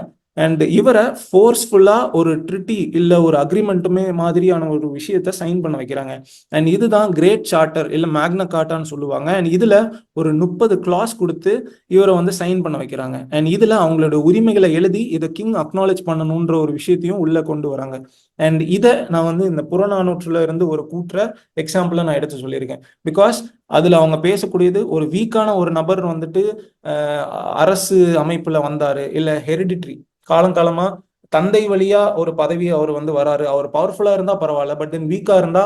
அண்ட் இவரை ஃபோர்ஸ்ஃபுல்லா ஒரு ட்ரிட்டி இல்ல ஒரு அக்ரிமெண்ட்டுமே மாதிரியான ஒரு விஷயத்த சைன் பண்ண வைக்கிறாங்க. அண்ட் இதுதான் கிரேட் சார்ட்டர் இல்ல மேக்னா கார்ட்டான்னு சொல்லுவாங்க. அண்ட் இதுல ஒரு 30 கிளாஸ் கொடுத்து இவரை வந்து சைன் பண்ண வைக்கிறாங்க. அண்ட் இதுல அவங்களோட உரிமைகளை எழுதி இதை கிங் அக்னாலேஜ் பண்ணணும்ன்ற ஒரு விஷயத்தையும் உள்ள கொண்டு வராங்க. அண்ட் இதை நான் வந்து இந்த புறநானூற்றுல இருந்து ஒரு கூற்ற எக்ஸாம்பிளா நான் எடுத்து சொல்லியிருக்கேன். பிகாஸ் அதுல அவங்க பேசக்கூடியது ஒரு வீக்கான ஒரு நபர் வந்துட்டு அரசு அமைப்புல வந்தாரு இல்ல ஹெரிடிட்ரி காலங்காலமா தந்தை வழியா ஒரு பதவி அவர் வந்து வராரு, அவர் பவர்ஃபுல்லா இருந்தா பரவாயில்ல, பட் தென் வீக்கா இருந்தா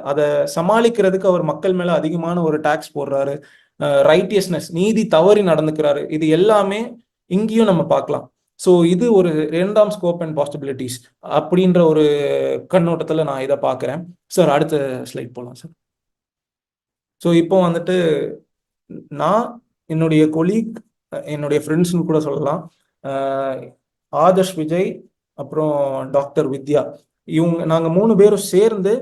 அதை சமாளிக்கிறதுக்கு அவர் மக்கள் மேல அதிகமான ஒரு டாக்ஸ் போடுறாரு, ரைட்டியஸ்னஸ் நீதி தவறி நடந்துக்கிறாரு, இது எல்லாமே இங்கேயும் நம்ம பார்க்கலாம். ஸோ இது ஒரு இரண்டாம் ஸ்கோப் அண்ட் பாசிபிலிட்டிஸ் அப்படின்ற ஒரு கண்ணோட்டத்துல நான் இதை பார்க்குறேன். சார் அடுத்த ஸ்லைட் போகலாம் சார். ஸோ இப்போ வந்துட்டு நான் என்னுடைய கொலீக், என்னுடைய ஃப்ரெண்ட்ஸ்னு கூட சொல்லலாம், ஆதர்ஷ் விஜய் அப்புறம் டாக்டர் வித்யா, நாங்கள் 3 பேரும் சேர்ந்து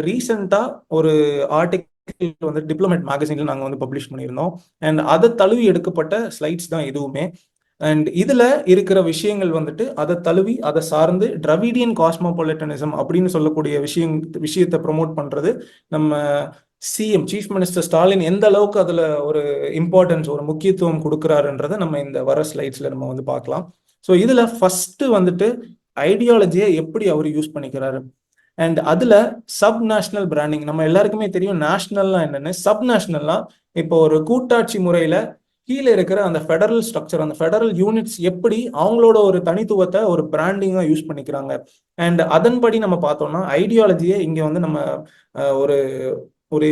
ரீசெண்டாக ஒரு ஆர்டிகிள் வந்து டிப்ளமேட் மேகசின்ல நாங்கள் வந்து பப்ளிஷ் பண்ணியிருந்தோம். அண்ட் அதை தழுவி எடுக்கப்பட்ட ஸ்லைட்ஸ் தான் இதுவுமே. அண்ட் இதுல இருக்கிற விஷயங்கள் வந்துட்டு அதை தழுவி அதை சார்ந்து டிராவிடியன் காஸ்மோபாலிட்டனிசம் அப்படின்னு சொல்லக்கூடிய விஷயத்தை ப்ரொமோட் பண்றது நம்ம சிஎம் சீஃப் மினிஸ்டர் ஸ்டாலின் எந்த அளவுக்கு அதுல ஒரு இம்பார்ட்டன்ஸ், ஒரு முக்கியத்துவம் கொடுக்குறாருன்றதை நம்ம இந்த வர ஸ்லைட்ஸ்ல நம்ம வந்து பார்க்கலாம். ஸோ இதுல ஃபர்ஸ்ட் வந்துட்டு ஐடியாலஜியை எப்படி அவர் யூஸ் பண்ணிக்கிறாரு. அண்ட் அதுல சப் நேஷனல் பிராண்டிங், நம்ம எல்லாருக்குமே தெரியும் நேஷனல்லாம் என்னன்னு. சப் நேஷனல்லாம் இப்போ ஒரு கூட்டாட்சி முறையில கீழே இருக்கிற அந்த ஃபெடரல் ஸ்ட்ரக்சர், அந்த ஃபெடரல் யூனிட்ஸ் எப்படி அவங்களோட ஒரு தனித்துவத்தை ஒரு பிராண்டிங்கா யூஸ் பண்ணிக்கிறாங்க. அண்ட் அதன்படி நம்ம பார்த்தோம்னா ஐடியாலஜியை இங்க வந்து நம்ம ஒரு ஒரு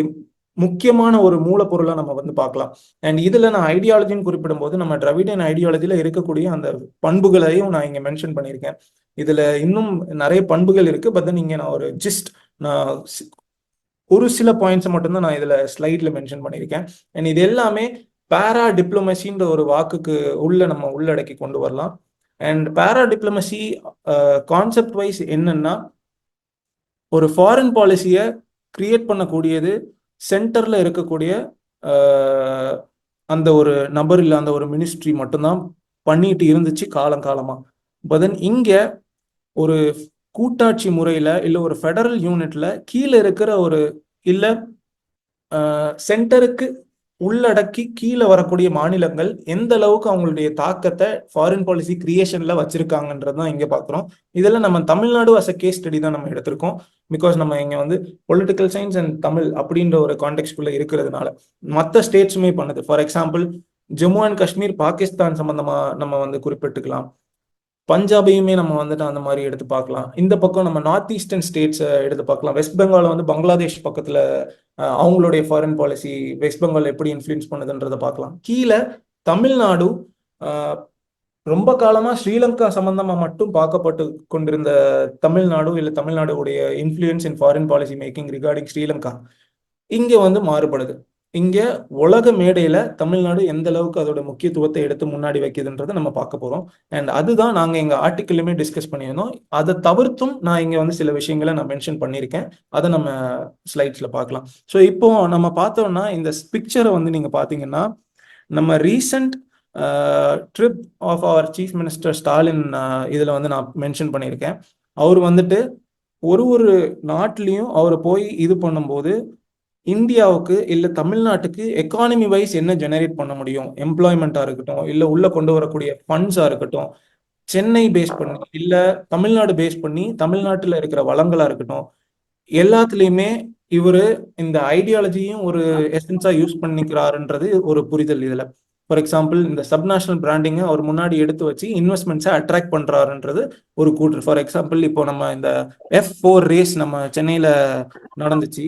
முக்கியமான ஒரு மூலப்பொருளா நம்ம வந்து பார்க்கலாம். அண்ட் இதுல நான் ஐடியாலஜின்னு குறிப்பிடும் போது நம்ம டிராவிடியன் ஐடியாலஜில இருக்கக்கூடிய அந்த பண்புகளையும் நான் இங்க மென்ஷன் பண்ணியிருக்கேன். இதுல இன்னும் நிறைய பண்புகள் இருக்கு. பட் தென் இங்க நான் ஒரு நான் ஒரு சில பாயிண்ட்ஸ் மட்டும்தான் நான் இதுல ஸ்லைட்ல மென்ஷன் பண்ணியிருக்கேன். அண்ட் இது எல்லாமே பேரா டிப்ளமசின்ற ஒரு வாக்குக்கு நம்ம உள்ளடக்கி கொண்டு வரலாம். அண்ட் பேரா டிப்ளமசி கான்செப்ட் வைஸ் என்னன்னா, ஒரு ஃபாரின் பாலிசியை கிரியேட் பண்ணக்கூடியது சென்டர்ல இருக்கக்கூடிய அந்த ஒரு நபர் இல்லை அந்த ஒரு மினிஸ்ட்ரி மட்டும்தான் பண்ணிட்டு இருந்துச்சு காலங்காலமா. பட் தென் இங்க ஒரு கூட்டாட்சி முறையில இல்ல ஒரு ஃபெடரல் யூனிட்ல கீழே இருக்கிற ஒரு இல்ல சென்டருக்கு உள்ளடக்கி கீழே வரக்கூடிய மாநிலங்கள் எந்த அளவுக்கு அவங்களுடைய தாக்கத்தை ஃபாரின் பாலிசி கிரியேஷன்ல வச்சிருக்காங்கன்றதான் இங்க பாக்குறோம். இதெல்லாம் நம்ம Tamil Nadu as a case study தான் நம்ம எடுத்திருக்கோம். பிகாஸ் நம்ம இங்க வந்து பொலிட்டிக்கல் சயின்ஸ் அண்ட் தமிழ் அப்படின்ற ஒரு கான்டெக்ட்குள்ள இருக்கிறதுனால மற்ற ஸ்டேட்ஸுமே பண்ணுது. For example Jammu and Kashmir Pakistan சம்பந்தமா நம்ம வந்து குறிப்பிட்டுக்கலாம். பஞ்சாபையுமே நம்ம வந்துட்டு அந்த மாதிரி எடுத்து பார்க்கலாம். இந்த பக்கம் நம்ம நார்த் ஈஸ்டர்ன் ஸ்டேட்ஸை எடுத்து பார்க்கலாம். வெஸ்ட் பெங்கால் வந்து பங்களாதேஷ் பக்கத்துல அவங்களுடைய ஃபாரின் பாலிசி வெஸ்ட் பெங்கால் எப்படி இன்ஃப்ளூயன்ஸ் பண்ணுதுன்றதை பார்க்கலாம். கீழே தமிழ்நாடு ரொம்ப காலமா ஸ்ரீலங்கா சம்பந்தமா மட்டும் பார்க்கப்பட்டு கொண்டிருந்த தமிழ்நாடு இல்ல தமிழ்நாடுடைய influence in foreign policy making regarding Sri Lanka இங்க வந்து மாறுபடுது. இங்க உலக மேடையில தமிழ்நாடு எந்த அளவுக்கு அதோட முக்கியத்துவத்தை எடுத்து முன்னாடி வைக்குதுன்றதை நம்ம பார்க்க போறோம். அண்ட் அதுதான் நாங்க எங்க ஆர்டிக்கிளுமே டிஸ்கஸ் பண்ணியிருந்தோம். அதை தவிர்த்தும் நான் இங்க வந்து சில விஷயங்களை நான் மென்ஷன் பண்ணியிருக்கேன். அதை நம்ம ஸ்லைட்ஸ்ல பார்க்கலாம். ஸோ இப்போ நம்ம பார்த்தோம்னா இந்த பிக்சரை வந்து நீங்க பாத்தீங்கன்னா நம்ம recent trip of our chief minister Stalin இதுல வந்து நான் மென்ஷன் பண்ணியிருக்கேன். அவர் வந்துட்டு ஒரு நாட்டிலையும் அவர் போய் இது பண்ணும்போது இந்தியாவுக்கு இல்ல தமிழ்நாட்டுக்கு எக்கானமி வைஸ் என்ன ஜெனரேட் பண்ண முடியும், எம்ப்ளாய்மெண்டா இருக்கட்டும் இல்ல உள்ள கொண்டு வரக்கூடிய ஃபண்ட்ஸா இருக்கட்டும், சென்னை பேஸ் பண்ணி இல்ல தமிழ்நாடு பேஸ் பண்ணி தமிழ்நாட்டுல இருக்கிற வளங்களா இருக்கட்டும், எல்லாத்துலயுமே இவரு இந்த ஐடியாலஜியும் ஒரு எசன்ஸா யூஸ் பண்ணிக்கிறாருன்றது ஒரு புரிதல் இதுல. ஃபார் எக்ஸாம்பிள் இந்த சப்நேஷனல் பிராண்டிங்கை அவர் முன்னாடி எடுத்து வச்சு இன்வெஸ்ட்மெண்ட்ஸை அட்ராக்ட் பண்றாருன்றது ஒரு கூற்று. ஃபார் எக்ஸாம்பிள் இப்போ நம்ம இந்த F4 ரேஸ் நம்ம சென்னையில நடந்துச்சு,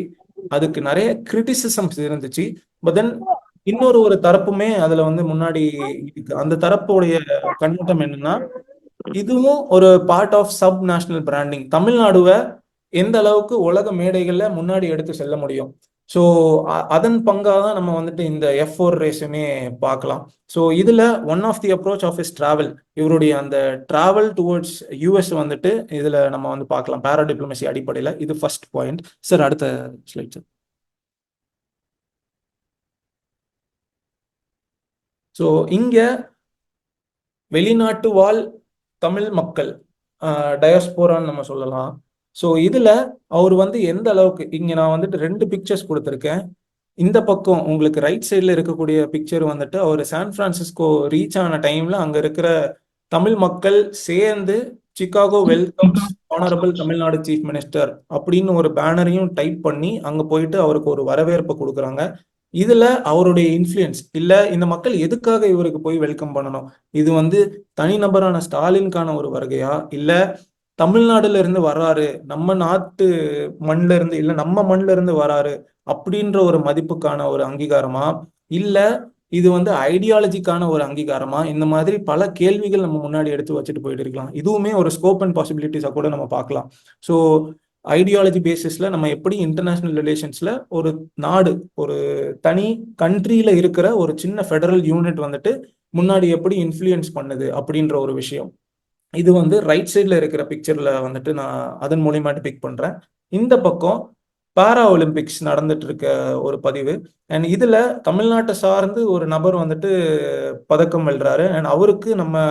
அதுக்கு நிறைய கிரிட்டிசிசம்ஸ் இருந்துச்சு. பட் தென் இன்னொரு தரப்புமே அதுல வந்து முன்னாடி இருக்கு. அந்த தரப்புடைய கண்ணோட்டம் என்னன்னா, இதுவும் ஒரு part of sub national branding. தமிழ்நாடுவை எந்த அளவுக்கு உலக மேடைகள்ல முன்னாடி எடுத்து செல்ல முடியும். ஸோ அதன் பங்காக தான் நம்ம வந்துட்டு இந்த F4 ரேஸுமே பார்க்கலாம். ஸோ இதுல one of the approach of is travel, இவருடைய அந்த டிராவல் டுவர்ட்ஸ் US வந்துட்டு இதுல நம்ம வந்து பார்க்கலாம் பேரா டிப்ளமசி அடிப்படையில். இது ஃபர்ஸ்ட் பாயிண்ட். சார் அடுத்த ஸ்லைட் சார். ஸோ இங்க வெளிநாட்டு வாழ் தமிழ் மக்கள் டயஸ்போரான்னு நம்ம சொல்லலாம். ஸோ இதுல அவர் வந்து எந்த அளவுக்கு இங்க நான் வந்துட்டு 2 பிக்சர்ஸ் கொடுத்துருக்கேன். இந்த பக்கம் உங்களுக்கு ரைட் சைட்ல இருக்கக்கூடிய பிக்சர் வந்துட்டு அவர் சான் பிரான்சிஸ்கோ ரீச் ஆன டைம்ல அங்க இருக்கிற தமிழ் மக்கள் சேர்ந்து Chicago welcomes honourable Tamil Nadu chief minister அப்படின்னு ஒரு பேனரையும் டைப் பண்ணி அங்க போயிட்டு அவருக்கு ஒரு வரவேற்பு கொடுக்குறாங்க. இதுல அவருடைய இன்ஃப்ளூயன்ஸ் இல்ல இந்த மக்கள் எதுக்காக இவருக்கு போய் வெல்கம் பண்ணணும், இது வந்து தனிநபரான ஸ்டாலினுக்கான ஒரு வருகையா இல்ல தமிழ்நாடுல இருந்து வர்றாரு நம்ம நாட்டு மண்ல இருந்து இல்ல நம்ம மண்ல இருந்து வராரு அப்படின்ற ஒரு மதிப்புக்கான ஒரு அங்கீகாரமா இல்ல இது வந்து ஐடியாலஜிக்கான ஒரு அங்கீகாரமா, இந்த மாதிரி பல கேள்விகள் நம்ம முன்னாடி எடுத்து வச்சுட்டு போயிட்டு இருக்கலாம். இதுவுமே ஒரு ஸ்கோப் அண்ட் பாசிபிலிட்டிஸா கூட நம்ம பார்க்கலாம். ஸோ ஐடியாலஜி பேசிஸ்ல நம்ம எப்படி இன்டர்நேஷனல் ரிலேஷன்ஸ்ல ஒரு நாடு ஒரு தனி கண்ட்ரியில இருக்கிற ஒரு சின்ன ஃபெடரல் யூனிட் வந்துட்டு முன்னாடி எப்படி இன்ஃப்ளூயன்ஸ் பண்ணுது அப்படின்ற ஒரு விஷயம். இது வந்து ரைட் சைட்ல இருக்கிற பிக்சர்ல வந்துட்டு நான் அதன் மூலியமா பிக் பண்றேன். இந்த பக்கம் பாரா ஒலிம்பிக்ஸ் நடந்துட்டு இருக்க ஒரு பதிவு. அண்ட் இதுல தமிழ்நாட்டை சார்ந்து ஒரு நபர் வந்துட்டு பதக்கம் வெல்றாரு. அண்ட் அவருக்கு நம்ம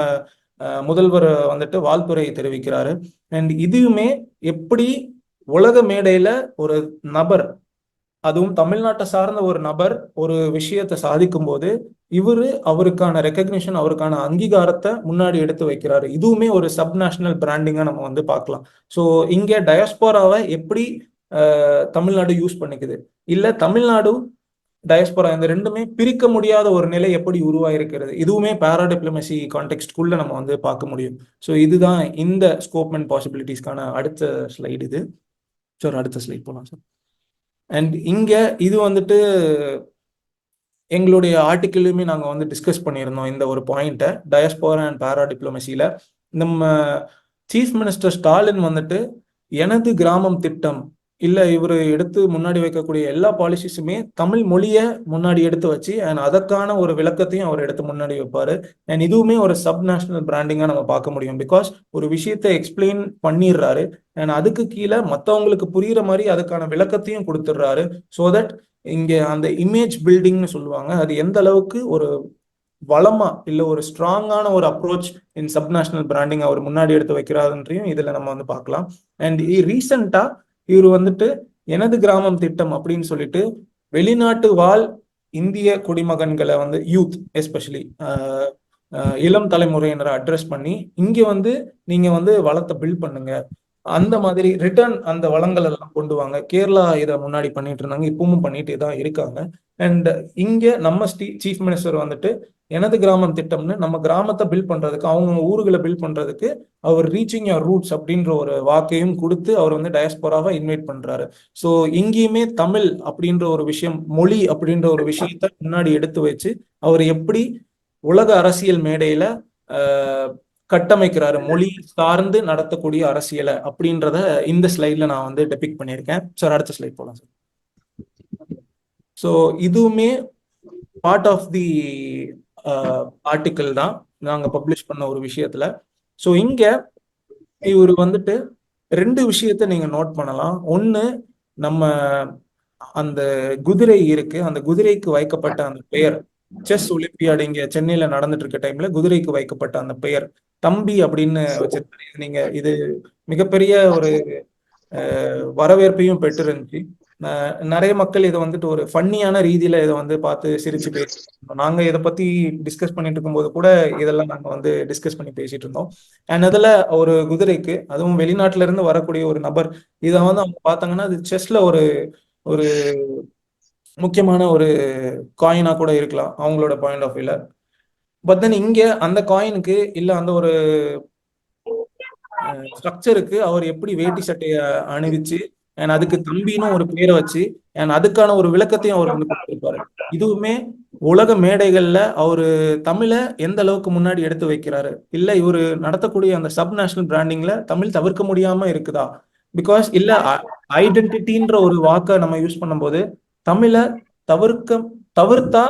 முதல்வர் வந்துட்டு வாழ்த்துறை தெரிவிக்கிறாரு. அண்ட் இதுவுமே எப்படி உலக மேடையில ஒரு நபர், அதுவும் தமிழ்நாட்டை சார்ந்த ஒரு நபர் ஒரு விஷயத்தை சாதிக்கும் போது அவருக்கான ரெக்கக்னிஷன் அவருக்கான அங்கீகாரத்தை முன்னாடி எடுத்து வைக்கிறாரு. இதுவுமே ஒரு சப் நேஷனல் பிராண்டிங்கா நம்ம வந்து பார்க்கலாம். ஸோ இங்க டயஸ்போராவை எப்படி தமிழ்நாடு யூஸ் பண்ணிக்குது இல்ல தமிழ்நாடு டயஸ்போரா, இந்த ரெண்டுமே பிரிக்க முடியாத ஒரு நிலை எப்படி உருவாயிருக்கிறது, இதுவுமே பாரா டிப்ளமசி கான்டெக்ட்குள்ள நம்ம வந்து பார்க்க முடியும். ஸோ இதுதான் இந்த ஸ்கோப் அண்ட் பாசிபிலிட்டிஸ்க்கான அடுத்த ஸ்லைடு இது. சார் அடுத்த ஸ்லைட் போகலாம் சார். அண்ட் இங்க இது வந்துட்டு எங்களுடைய ஆர்டிக்கிளுமே நாங்கள் வந்து டிஸ்கஸ் பண்ணியிருந்தோம் இந்த ஒரு பாயிண்ட்டை, டயஸ்போரா அண்ட் பாரா டிப்ளமசியில். நம்ம சீஃப் மினிஸ்டர் ஸ்டாலின் வந்துட்டு எனது கிராமம் திட்டம் இல்லை இவர் எடுத்து முன்னாடி வைக்கக்கூடிய எல்லா பாலிசிஸுமே தமிழ் மொழியை முன்னாடி எடுத்து வச்சு அண்ட் அதற்கான ஒரு விளக்கத்தையும் அவர் எடுத்து முன்னாடி வைப்பார். அண்ட் இதுவுமே ஒரு சப் நேஷனல் பிராண்டிங்காக நம்ம பார்க்க முடியும். பிகாஸ் ஒரு விஷயத்தை எக்ஸ்பிளைன் பண்ணிடுறாரு அண்ட் அதுக்கு கீழே மற்றவங்களுக்கு புரியுற மாதிரி அதுக்கான விளக்கத்தையும் கொடுத்துட்றாரு. ஸோ தட் இங்க அந்த இமேஜ் பில்டிங்னு சொல்லுவாங்க, அது எந்த அளவுக்கு ஒரு வளமா இல்ல ஒரு ஸ்ட்ராங்கான ஒரு approach in sub national branding அவர் முன்னாடி எடுத்து வைக்கிறாருன்றையும் இதுல நம்ம வந்து பார்க்கலாம். அண்ட் ரீசெண்டா இவர் வந்துட்டு எனது கிராமம் திட்டம் அப்படின்னு சொல்லிட்டு வெளிநாட்டு வாழ் இந்திய குடிமகன்களை வந்து யூத் எஸ்பெஷலி இளம் தலைமுறையினரை அட்ரஸ் பண்ணி இங்க வந்து நீங்க வந்து வளத்தை பில்ட் பண்ணுங்க, அந்த மாதிரி ரிட்டர்ன் அந்த வளங்கள் எல்லாம் கொண்டு வாங்க. கேரளா இதை முன்னாடி பண்ணிட்டு இருந்தாங்க, இப்பவும் பண்ணிட்டு தான் இருக்காங்க. அண்ட் இங்க நம்ம சீஃப் மினிஸ்டர் வந்துட்டு எனது கிராமம் திட்டம்னு நம்ம கிராமத்தை பில்ட் பண்றதுக்கு, அவங்க ஊர்களை பில்ட் பண்றதுக்கு அவர் ரீச்சிங் யுவர் ரூட்ஸ் அப்படின்ற ஒரு வாக்கையும் கொடுத்து அவர் வந்து டயஸ்போராவை இன்வைட் பண்றாரு. ஸோ இங்கேயுமே தமிழ் அப்படின்ற ஒரு விஷயம், மொழி அப்படின்ற ஒரு விஷயத்த முன்னாடி எடுத்து வச்சு அவர் எப்படி உலக அரசியல் மேடையில கட்டமைக்கிறாரு, மொழி சார்ந்து நடத்தக்கூடிய அரசியலை அப்படின்றத இந்த ஸ்லைட்ல நான் வந்து டெபிக் பண்ணியிருக்கேன். சார் அடுத்த ஸ்லைட் போகலாம் சார். ஸோ இதுவுமே பார்ட் ஆஃப் தி ஆர்டிக்கிள் தான் நாங்கள் பப்ளிஷ் பண்ண ஒரு விஷயத்துல. ஸோ இங்க இவர் வந்துட்டு ரெண்டு விஷயத்த நீங்க நோட் பண்ணலாம். ஒன்று, நம்ம அந்த குதிரை இருக்கு, அந்த குதிரைக்கு வைக்கப்பட்ட அந்த பெயர், செஸ் ஒலிம்பியாடு இங்க சென்னையில நடந்துட்டு இருக்க டைம்ல குதிரைக்கு வைக்கப்பட்ட அந்த பெயர் தம்பி அப்படின்னு வச்சிருக்காரு. நீங்க இது மிகப்பெரிய ஒரு வரவேற்பையும் பெற்றிருந்துச்சு. நிறைய மக்கள் இதை வந்துட்டு ஒரு ஃபன்னியான ரீதியில இதை வந்து பார்த்து சிரிச்சு பேசிட்டு நாங்க இதை பத்தி டிஸ்கஸ் பண்ணிட்டு இருக்கும்போது கூட இதெல்லாம் நாங்க வந்து டிஸ்கஸ் பண்ணி பேசிட்டு இருந்தோம். அண்ட் அதுல ஒரு குதிரைக்கு, அதுவும் வெளிநாட்டுல இருந்து வரக்கூடிய ஒரு நபர், இதை வந்து அவங்க பார்த்தாங்கன்னா அது செஸ்ல ஒரு ஒரு முக்கியமான ஒரு காயினா கூட இருக்கலாம் அவங்களோட பாயிண்ட் ஆஃப் வியூல. பட் தென் இங்க அந்த காயினுக்கு இல்ல அந்த ஒரு ஸ்ட்ரக்சருக்கு அவர் எப்படி வேட்டி சட்டையை அணிவிச்சு அண்ட் அதுக்கு தம்பின்னு ஒரு பேரை வச்சு அண்ட் அதுக்கான ஒரு விளக்கத்தையும் அவர் வந்து கொடுத்திருப்பாரு. இதுவுமே உலக மேடைகள்ல அவரு தமிழை எந்த அளவுக்கு முன்னாடி எடுத்து வைக்கிறாரு, இல்ல இவரு நடத்தக்கூடிய அந்த சப் நேஷனல் பிராண்டிங்ல தமிழ் தவிர்க்க முடியாம இருக்குதா? பிகாஸ் இல்ல ஐடென்டிட்டின்ற ஒரு வாக்கை நம்ம யூஸ் பண்ணும்போது தமிழை தவிர்த்தா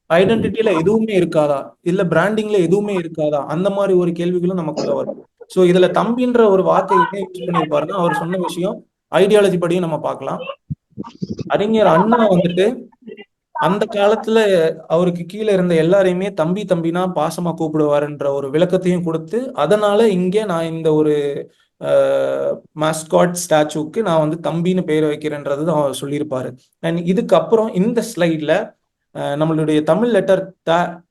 ஐடென்டிட்டியில எதுவுமே இருக்காதா, இல்ல பிராண்டிங்ல எதுவுமே இருக்காதா, அந்த மாதிரி ஒரு கேள்விகளும் நமக்குள்ள வரும். ஸோ இதுல தம்பின்ற ஒரு வார்த்தை ஏன் யூஸ் பண்ணியிருப்பாருன்னா அவர் சொன்ன விஷயம் ஐடியாலஜி படியும் நம்ம பார்க்கலாம். அறிஞர் அண்ணா வந்துட்டு அந்த காலத்துல அவருக்கு கீழே இருந்த எல்லாரையுமே தம்பி தம்பினா பாசமா கூப்பிடுவாருன்ற ஒரு விளக்கத்தையும் கொடுத்து, அதனால இங்கே நான் இந்த ஒரு மாஸ்காட் ஸ்டாச்சுக்கு நான் வந்து தம்பின்னு பேர் வைக்கிறேன்றது அவர் சொல்லியிருப்பாரு. அண்ட் இதுக்கப்புறம் இந்த ஸ்லைட்ல நம்மளுடைய தமிழ் லெட்டர்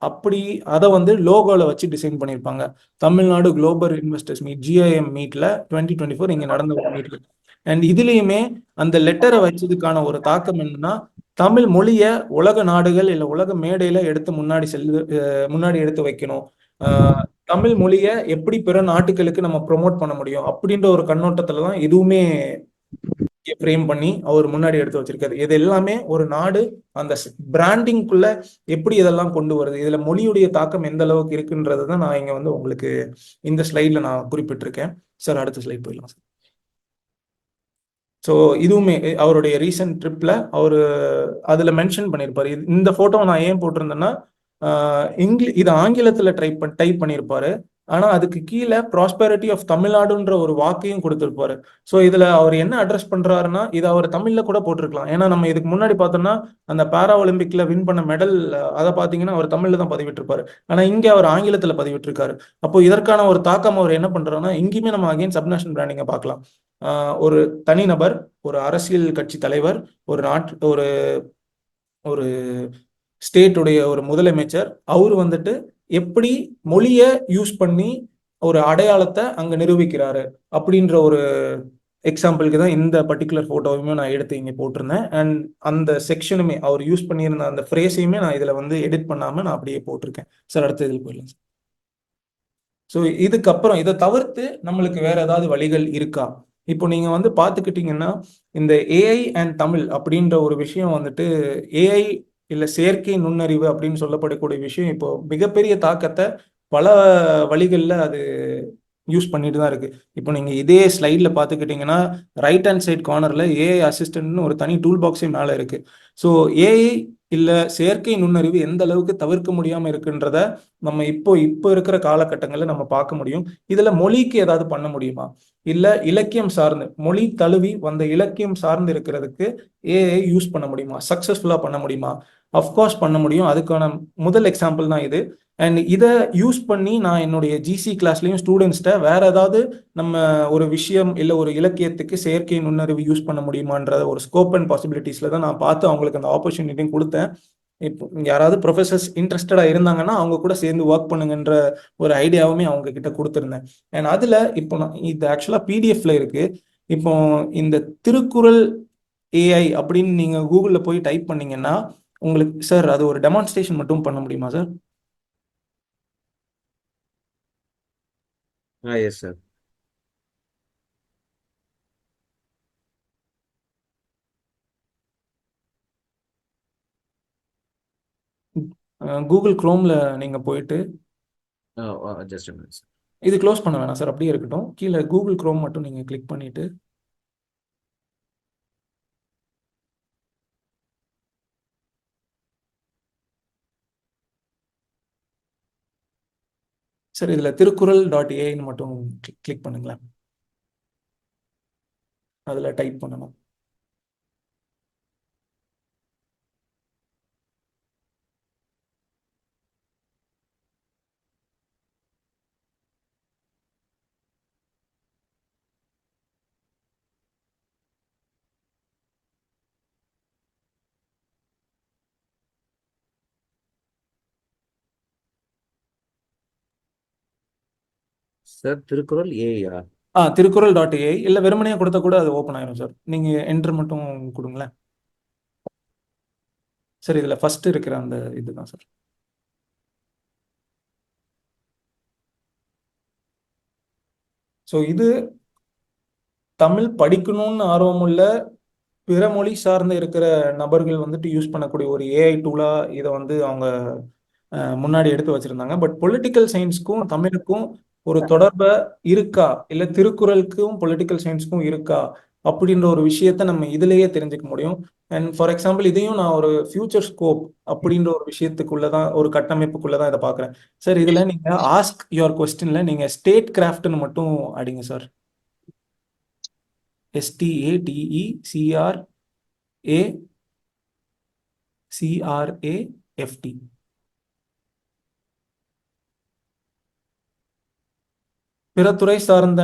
அப்படி அதை வந்து லோகோல வச்சு டிசைன் பண்ணியிருப்பாங்க. Tamil Nadu global investors meet GIM மீட்ல 2024 இங்க நடந்த ஒரு மீட்ல. அண்ட் இதுலயுமே அந்த லெட்டரை வச்சதுக்கான ஒரு தாக்கம் என்னன்னா, தமிழ் மொழிய உலக நாடுகள் இல்ல உலக மேடையில எடுத்து முன்னாடி எடுத்து வைக்கணும், தமிழ் மொழிய எப்படி பிற நாட்டுகளுக்கு நம்ம ப்ரொமோட் பண்ண முடியும் அப்படின்ற ஒரு கண்ணோட்டத்துலதான் எதுவுமே ஃப்ரேம் பண்ணி அவர் முன்னாடி எடுத்து வச்சிருக்காரு. இது எல்லாமே ஒரு நாடு அந்த பிராண்டிங்குள்ள எப்படி இதெல்லாம் கொண்டு வருது, இதுல மொழியுடைய தாக்கம் எந்த அளவுக்கு இருக்குன்றது தான் நான் இங்க வந்து உங்களுக்கு இந்த ஸ்லைட்ல நான் குறிப்பிட்டிருக்கேன். சார் அடுத்த ஸ்லைட் போயிடலாம் சார். ஸோ இதுவுமே அவருடைய ரீசன்ட் ட்ரிப்ல அவர் அதுல மென்ஷன் பண்ணியிருப்பாரு. இந்த போட்டோ நான் ஏன் போட்டிருந்தேன்னா, இது ஆங்கிலத்துல டைப் பண்ணியிருப்பாரு, ஆனா அதுக்கு கீழே ப்ராஸ்பெரிட்டி ஆஃப் தமிழ்நாடுன்ற ஒரு வாக்கையும் கொடுத்திருப்பாரு. ஸோ இதுல அவர் என்ன அட்ரஸ் பண்றாருன்னா, இது அவர் தமிழ்ல கூட போட்டிருக்கலாம். ஏன்னா நம்ம இதுக்கு முன்னாடி பார்த்தோம்னா அந்த பாரா ஒலிம்பிக்ல வின் பண்ண மெடல் அதை பார்த்தீங்கன்னா அவர் தமிழ்ல தான் பதிவிட்டிருப்பாரு, ஆனா இங்க அவர் ஆங்கிலத்துல பதிவிட்டிருக்காரு. அப்போ இதற்கான ஒரு தாக்கம் அவர் என்ன பண்றாருன்னா, இங்கேயுமே நம்ம அகைன் சப்நேஷனல் பிராண்டிங்கை பார்க்கலாம். ஒரு தனிநபர், ஒரு அரசியல் கட்சி தலைவர், ஒரு ஒரு ஸ்டேட்டுடைய ஒரு முதலமைச்சர், அவர் வந்துட்டு எப்படி மொழியை யூஸ் பண்ணி ஒரு அடையாளத்தை அங்க நிரூபிக்கிறாரு அப்படின்ற ஒரு எக்ஸாம்பிளுக்கு தான் இந்த பர்டிகுலர் ஃபோட்டோவுமே நான் எடுத்து இங்கே போட்டிருந்தேன். அண்ட் அந்த செக்ஷனுமே அவர் யூஸ் பண்ணியிருந்த அந்த ஃப்ரேஸையுமே நான் இதில் வந்து எடிட் பண்ணாமல் நான் அப்படியே போட்டிருக்கேன். சார் அடுத்த இதில் போயிடலாம் சார். ஸோ இதுக்கப்புறம் இதை தவிர்த்து நம்மளுக்கு வேற ஏதாவது வழிகள் இருக்கா? இப்போ நீங்க வந்து பார்த்துக்கிட்டீங்கன்னா இந்த ஏஐ அண்ட் தமிழ் அப்படின்ற ஒரு விஷயம் வந்துட்டு ஏஐ இல்லை செயற்கை நுண்ணறிவு அப்படின்னு சொல்லப்படக்கூடிய விஷயம் இப்போ மிகப்பெரிய தாக்கத்தை பல வழிகளில் அது யூஸ் பண்ணிட்டு தான் இருக்கு. இப்போ நீங்க இதே ஸ்லைட்ல பார்த்துக்கிட்டீங்கன்னா ரைட் ஹேண்ட் சைட் கார்னர்ல ஏஐ அசிஸ்டன்ட்னு ஒரு தனி டூல் பாக்ஸே மேலே இருக்கு. ஸோ ஏஐ இல்லை செயற்கை நுண்ணறிவு எந்த அளவுக்கு தவிர்க்க முடியாமல் இருக்குன்றத நம்ம இப்போ இருக்கிற காலகட்டங்களில் நம்ம பார்க்க முடியும். இதுல மொழிக்கு ஏதாவது பண்ண முடியுமா? இல்ல இலக்கியம் சார்ந்து மொழி தழுவி வந்த இலக்கியம் சார்ந்து இருக்கிறதுக்கு ஏஐ யூஸ் பண்ண முடியுமா? சக்சஸ்ஃபுல்லா பண்ண முடியுமா? அஃப்கோர்ஸ் பண்ண முடியும். அதுக்கான முதல் எக்ஸாம்பிள் தான் இது. அண்ட் இதை யூஸ் பண்ணி நான் என்னுடைய ஜிசி கிளாஸ்லையும் ஸ்டூடெண்ட்ஸ்கிட்ட வேற ஏதாவது நம்ம ஒரு விஷயம் இல்லை ஒரு இலக்கியத்துக்கு செயற்கை நுண்ணறிவு யூஸ் பண்ண முடியுமான்ற ஒரு ஸ்கோப் அண்ட் பாசிபிலிட்டிஸ்ல தான் நான் பார்த்து அவங்களுக்கு அந்த ஆப்பர்ச்சுனிட்டியும் கொடுத்தேன். இப்போ யாராவது ப்ரொஃபஸர்ஸ் இன்ட்ரெஸ்டடா இருந்தாங்கன்னா அவங்க கூட சேர்ந்து ஒர்க் பண்ணுங்கன்ற ஒரு ஐடியாவுமே அவங்க கிட்ட கொடுத்துருந்தேன். அண்ட் அதுல இப்போ நான் இது ஆக்சுவலா பிடிஎஃப்ல இருக்கு. இப்போ இந்த திருக்குறள் ஏஐ அப்படின்னு நீங்க கூகுள்ல போய் டைப் பண்ணீங்கன்னா உங்களுக்கு சார் அது ஒரு டெமான்ஸ்ட்ரேஷன் மட்டும் பண்ண முடியுமா சார்? Yes sir. கூகுள் குரோம்ல நீங்க போயிட்டு ஜஸ்ட் மினிட் சார். இது க்ளோஸ் பண்ண வேணாம் சார், அப்படியே இருக்கட்டும். கீழே கூகுள் குரோம் மட்டும் நீங்க கிளிக் பண்ணிட்டு சார் இதுல திருக்குறள்.ஏஐன்னு மட்டும் கிளிக் பண்ணுங்களேன். அதுல டைப் பண்ணணும். சார் திருக்குறள் ஏயா? திருக்குறள்.ஏஐ இல்ல வெறுமனையா கொடுத்தா கூட அது ஓப்பன் ஆயிரும் சார். நீங்க என்டர் மட்டும் கொடுங்களேன் சார். இதுல ஃபர்ஸ்ட் இருக்கிற அந்த இதுதான் சார். ஸோ இது தமிழ் படிக்கணும்னு ஆர்வமுள்ள பிற மொழி சார்ந்து இருக்கிற நபர்கள் வந்துட்டு யூஸ் பண்ணக்கூடிய ஒரு ஏஐ டூலா இதை வந்து அவங்க முன்னாடி எடுத்து வச்சிருந்தாங்க. பட் பொலிட்டிக்கல் சயின்ஸ்க்கும் தமிழுக்கும் ஒரு தொடர்பு இருக்கா, இல்ல திருக்குறளுக்கும் பொலிட்டிக்கல் சயின்ஸ்க்கும் இருக்கா அப்படின்ற ஒரு விஷயத்த நம்ம இதுலயே தெரிஞ்சுக்க முடியும். அண்ட் ஃபார் எக்ஸாம்பிள் இதையும் நான் ஒரு ஃபியூச்சர் ஸ்கோப் அப்படின்ற ஒரு விஷயத்துக்குள்ளதான் ஒரு கட்டமைப்புக்குள்ளதான் இதை பாக்குறேன் சார். இதுல நீங்க ஆஸ்க் யுவர் கொஸ்டின்ல நீங்க ஸ்டேட் கிராஃப்ட்னு மட்டும் அடிங்க சார். STATECRACRAFT. பிற துறை சார்ந்த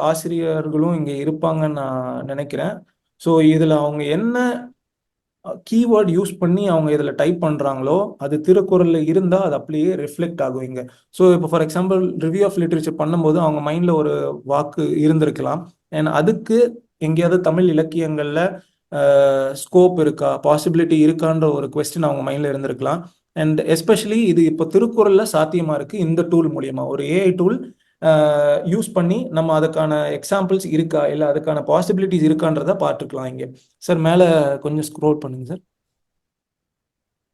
ஆசிரியர்களும் இங்க இருப்பாங்கன்னு நான் நினைக்கிறேன். ஸோ இதுல அவங்க என்ன கீவேர்ட் யூஸ் பண்ணி அவங்க இதில் டைப் பண்ணுறாங்களோ அது திருக்குறளில் இருந்தால் அது அப்படியே ரிஃப்ளெக்ட் ஆகும் இங்கே. ஸோ இப்போ for example review of literature பண்ணும்போது அவங்க மைண்டில் ஒரு வாக்கு இருந்திருக்கலாம். ஏன்னா அதுக்கு எங்கேயாவது தமிழ் இலக்கியங்களில் ஸ்கோப் இருக்கா, பாசிபிலிட்டி இருக்கான்ற ஒரு கொஸ்டின் அவங்க மைண்டில் இருந்திருக்கலாம். அண்ட் எஸ்பெஷலி இது இப்போ திருக்குறளில் சாத்தியமாக இருக்குது இந்த டூல் மூலியமாக. ஒரு ஏஐ டூல் யூஸ் பண்ணி நம்ம அதுக்கான எக்ஸாம்பிள்ஸ் இருக்கா இல்லை அதுக்கான பாசிபிலிட்டிஸ் இருக்கான்றத பார்த்துக்கலாம் இங்கே. சார் மேலே கொஞ்சம் ஸ்க்ரோல் பண்ணுங்க சார்.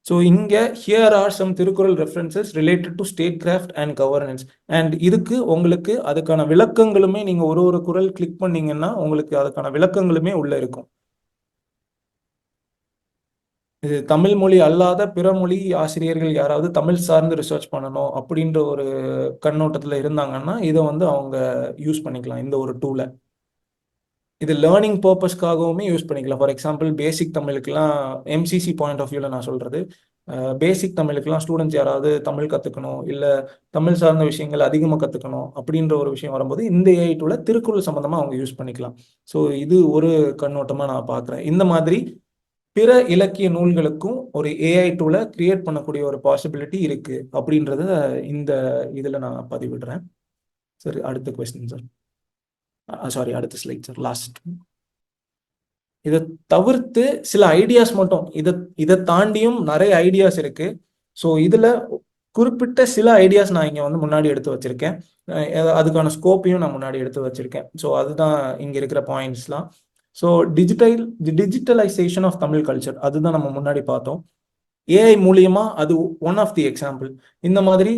ஸோ இங்கே here are some Thirukkural references related to statecraft and governance. And இதுக்கு உங்களுக்கு அதுக்கான விளக்கங்களுமே நீங்கள் ஒரு குறள் கிளிக் பண்ணீங்கன்னா உங்களுக்கு அதுக்கான விளக்கங்களுமே உள்ள இருக்கும். இது தமிழ் மொழி அல்லாத பிற மொழி ஆசிரியர்கள் யாராவது தமிழ் சார்ந்து ரிசர்ச் பண்ணணும் அப்படின்ற ஒரு கண்ணோட்டத்தில் இருந்தாங்கன்னா இதை வந்து அவங்க யூஸ் பண்ணிக்கலாம் இந்த ஒரு டூலை. இது லேர்னிங் பர்பஸ்க்காகவுமே யூஸ் பண்ணிக்கலாம். ஃபார் எக்ஸாம்பிள் பேசிக் தமிழுக்கெல்லாம் எம்சிசி பாயிண்ட் ஆஃப் வியூவில் நான் சொல்கிறது, பேசிக் தமிழுக்கெல்லாம் ஸ்டூடெண்ட்ஸ் யாராவது தமிழ் கற்றுக்கணும் இல்லை தமிழ் சார்ந்த விஷயங்கள் அதிகமாக கற்றுக்கணும் அப்படின்ற ஒரு விஷயம் வரும்போது இந்த ஏஐ டூலை திருக்குறள் சம்மந்தமாக அவங்க யூஸ் பண்ணிக்கலாம். ஸோ இது ஒரு கண்ணோட்டமாக நான் பார்க்குறேன். இந்த மாதிரி பிற இலக்கிய நூல்களுக்கும் ஒரு ஏஐ டூலை கிரியேட் பண்ணக்கூடிய ஒரு பாசிபிலிட்டி இருக்கு அப்படின்றத இந்த இதில் நான் பதிவிடுறேன். சரி அடுத்த கொஸ்டின் சார். சாரி, அடுத்த ஸ்லைட் சார், லாஸ்ட். இதை தவிர்த்து சில ஐடியாஸ் மட்டும், இதை தாண்டியும் நிறைய ஐடியாஸ் இருக்கு. ஸோ இதுல குறிப்பிட்ட சில ஐடியாஸ் நான் இங்க வந்து முன்னாடி எடுத்து வச்சிருக்கேன். அதுக்கான ஸ்கோப்பையும் நான் முன்னாடி எடுத்து வச்சிருக்கேன். ஸோ அதுதான் இங்க இருக்கிற பாயிண்ட்ஸ்லாம். So digitalisation of Tamil culture, அதுதான் நம்ம முன்னாடி பார்த்தோம். ஏஐ மூலியமா அது ஒன் ஆஃப் தி எக்ஸாம்பிள். இந்த மாதிரி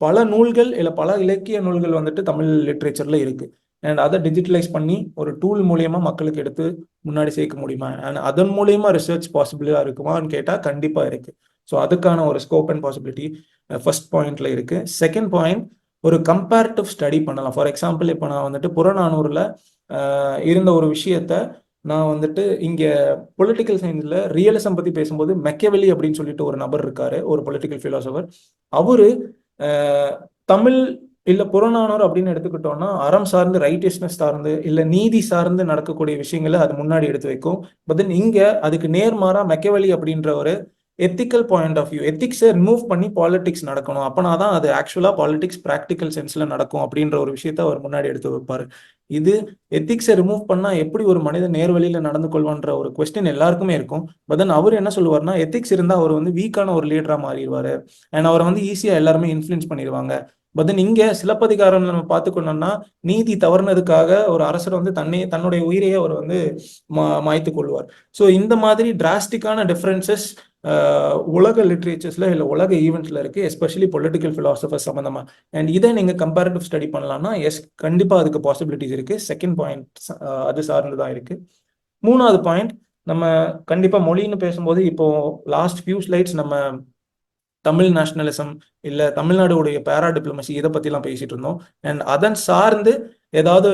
பல நூல்கள் இல்லை பல இலக்கிய நூல்கள் வந்துட்டு தமிழ் லிட்ரேச்சர்ல இருக்கு. அண்ட் அதை டிஜிட்டலைஸ் பண்ணி ஒரு டூல் மூலியமா மக்களுக்கு எடுத்து முன்னாடி சேர்க்க முடியுமா, அண்ட் அதன் மூலியமா ரிசர்ச் பாசிபிளா இருக்குமான்னு கேட்டா கண்டிப்பா இருக்கு. ஸோ அதுக்கான ஒரு ஸ்கோப் அண்ட் பாசிபிலிட்டி ஃபர்ஸ்ட் பாயிண்ட்ல இருக்கு. செகண்ட் பாயிண்ட், ஒரு கம்பேரிட்டிவ் ஸ்டடி பண்ணலாம். ஃபார் எக்ஸாம்பிள், இப்போ நான் வந்துட்டு புறநானூறுல இருந்த ஒரு விஷயத்த நான் வந்துட்டு இங்க பொலிட்டிக்கல் சயின்ஸ்ல ரியலிசம் பத்தி பேசும்போது மெக்கவெலி அப்படின்னு சொல்லிட்டு ஒரு நபர் இருக்காரு, ஒரு பொலிட்டிக்கல் பிலாசபர். அவரு தமிழ் இல்ல புறநானூறு அப்படின்னு எடுத்துக்கிட்டோம்னா அறம் சார்ந்து, ரைட்டியஸ்னஸ் சார்ந்து, இல்ல நீதி சார்ந்து நடக்கக்கூடிய விஷயங்களை அது முன்னாடி எடுத்து வைக்கும். பட் தென் இங்க அதுக்கு நேர்மாறா மெக்கவெலி அப்படின்ற ஒரு எத்திக்கல் பாயிண்ட் ஆஃப் வியூ, எத்திக்ஸை ரிமூவ் பண்ணி பாலிடிக்ஸ் நடக்கணும், அப்பனாதான் அது ஆக்சுவலா பாலிடிக்ஸ் ப்ராக்டிக்கல் சென்ஸ்ல நடக்கும் அப்படின்ற ஒரு விஷயத்த அவர் முன்னாடி எடுத்து வைப்பாரு. இது எத்திக்ஸை ரிமூவ் பண்ணா எப்படி ஒரு மனிதன் நேர்வழியில நடந்து கொள்வான்ற ஒரு கொஸ்டின் எல்லாருக்குமே இருக்கும். பட் தென் அவர் என்ன சொல்லுவார்னா, எத்திக்ஸ் இருந்தா அவர் வந்து வீக்கான ஒரு லீடரா மாறிடுவாரு, அண்ட் அவரை வந்து ஈஸியா எல்லாருமே இன்ஃப்ளூயன்ஸ் பண்ணிடுவாங்க. பட் தென் இங்க சிலப்பதிகாரம் நம்ம பார்த்துக்கணும்னா, நீதி தவறுனதுக்காக ஒரு அரசர் வந்து தன்னுடைய உயிரையே அவர் வந்து மாய்த்து கொள்வார். ஸோ இந்த மாதிரி டிராஸ்டிக்கான டிஃபரன்சஸ் உலக லிட்ரேச்சர்ஸ்ல இல்லை உலக ஈவெண்ட்ஸ்ல இருக்கு, எஸ்பெஷலி பொலிட்டிக்கல் பிலாசபர் சம்பந்தமா. அண்ட் இதை நீங்க கம்பேரிட்டிவ் ஸ்டடி பண்ணலாம்னா எஸ், கண்டிப்பா அதுக்கு பாசிபிலிட்டிஸ் இருக்கு. செகண்ட் பாயிண்ட் அது சார்ந்துதான் இருக்கு. மூணாவது பாயிண்ட், நம்ம கண்டிப்பா மொழின்னு பேசும்போது இப்போ லாஸ்ட் ஃபியூ ஸ்லைட்ஸ் நம்ம தமிழ் நேஷனலிசம் இல்லை தமிழ்நாடுடைய பேரா டிப்ளமசி இதை பற்றிலாம் பேசிட்டு இருந்தோம். அண்ட் அதன் சார்ந்து ஏதாவது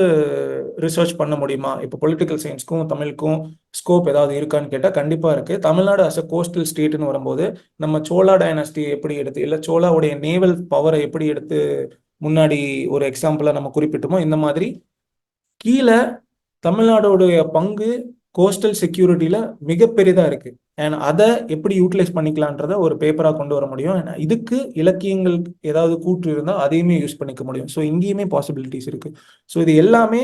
ரிசர்ச் பண்ண முடியுமா, இப்போ பொலிட்டிக்கல் சயின்ஸ்க்கும் தமிழுக்கும் ஸ்கோப் ஏதாவது இருக்கான்னு கேட்டால் கண்டிப்பாக இருக்குது. தமிழ்நாடு அஸ் அ கோஸ்டல் ஸ்டேட்னு வரும்போது நம்ம சோழா டைனாஸ்டி எப்படி எடுத்து, இல்லை சோழாவுடைய நேவல் பவரை எப்படி எடுத்து முன்னாடி ஒரு எக்ஸாம்பிளாக நம்ம குறிப்பிட்டோமோ, இந்த மாதிரி கீழே தமிழ்நாடுடைய பங்கு கோஸ்டல் செக்யூரிட்டியில மிகப்பெரிதா இருக்கு. அண்ட் அதை எப்படி யூட்டிலைஸ் பண்ணிக்கலான்றத ஒரு பேப்பரா கொண்டு வர முடியும். இதுக்கு இலக்கியங்கள் ஏதாவது கூற்று இருந்தால் அதையுமே யூஸ் பண்ணிக்க முடியும். ஸோ இங்கேயுமே பாசிபிலிட்டிஸ் இருக்கு. ஸோ இது எல்லாமே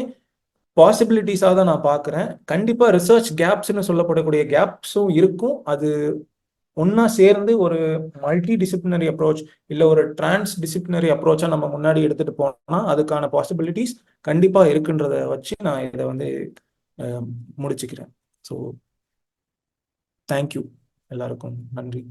பாசிபிலிட்டிஸாக தான் நான் பார்க்குறேன். கண்டிப்பா ரிசர்ச் கேப்ஸ்ன்னு சொல்லப்படக்கூடிய கேப்ஸும் இருக்கும். அது ஒன்னா சேர்ந்து ஒரு மல்டி டிசிப்ளினரி அப்ரோச் இல்லை ஒரு டிரான்ஸ் டிசிப்ளினரி அப்ரோச்சா நம்ம முன்னாடி எடுத்துட்டு போனோம்னா அதுக்கான பாசிபிலிட்டிஸ் கண்டிப்பா இருக்குன்றத வச்சு நான் இதை வந்து முடிச்சுக்கிறேன். ஸோ தேங்க்யூ, எல்லாருக்கும் நன்றி.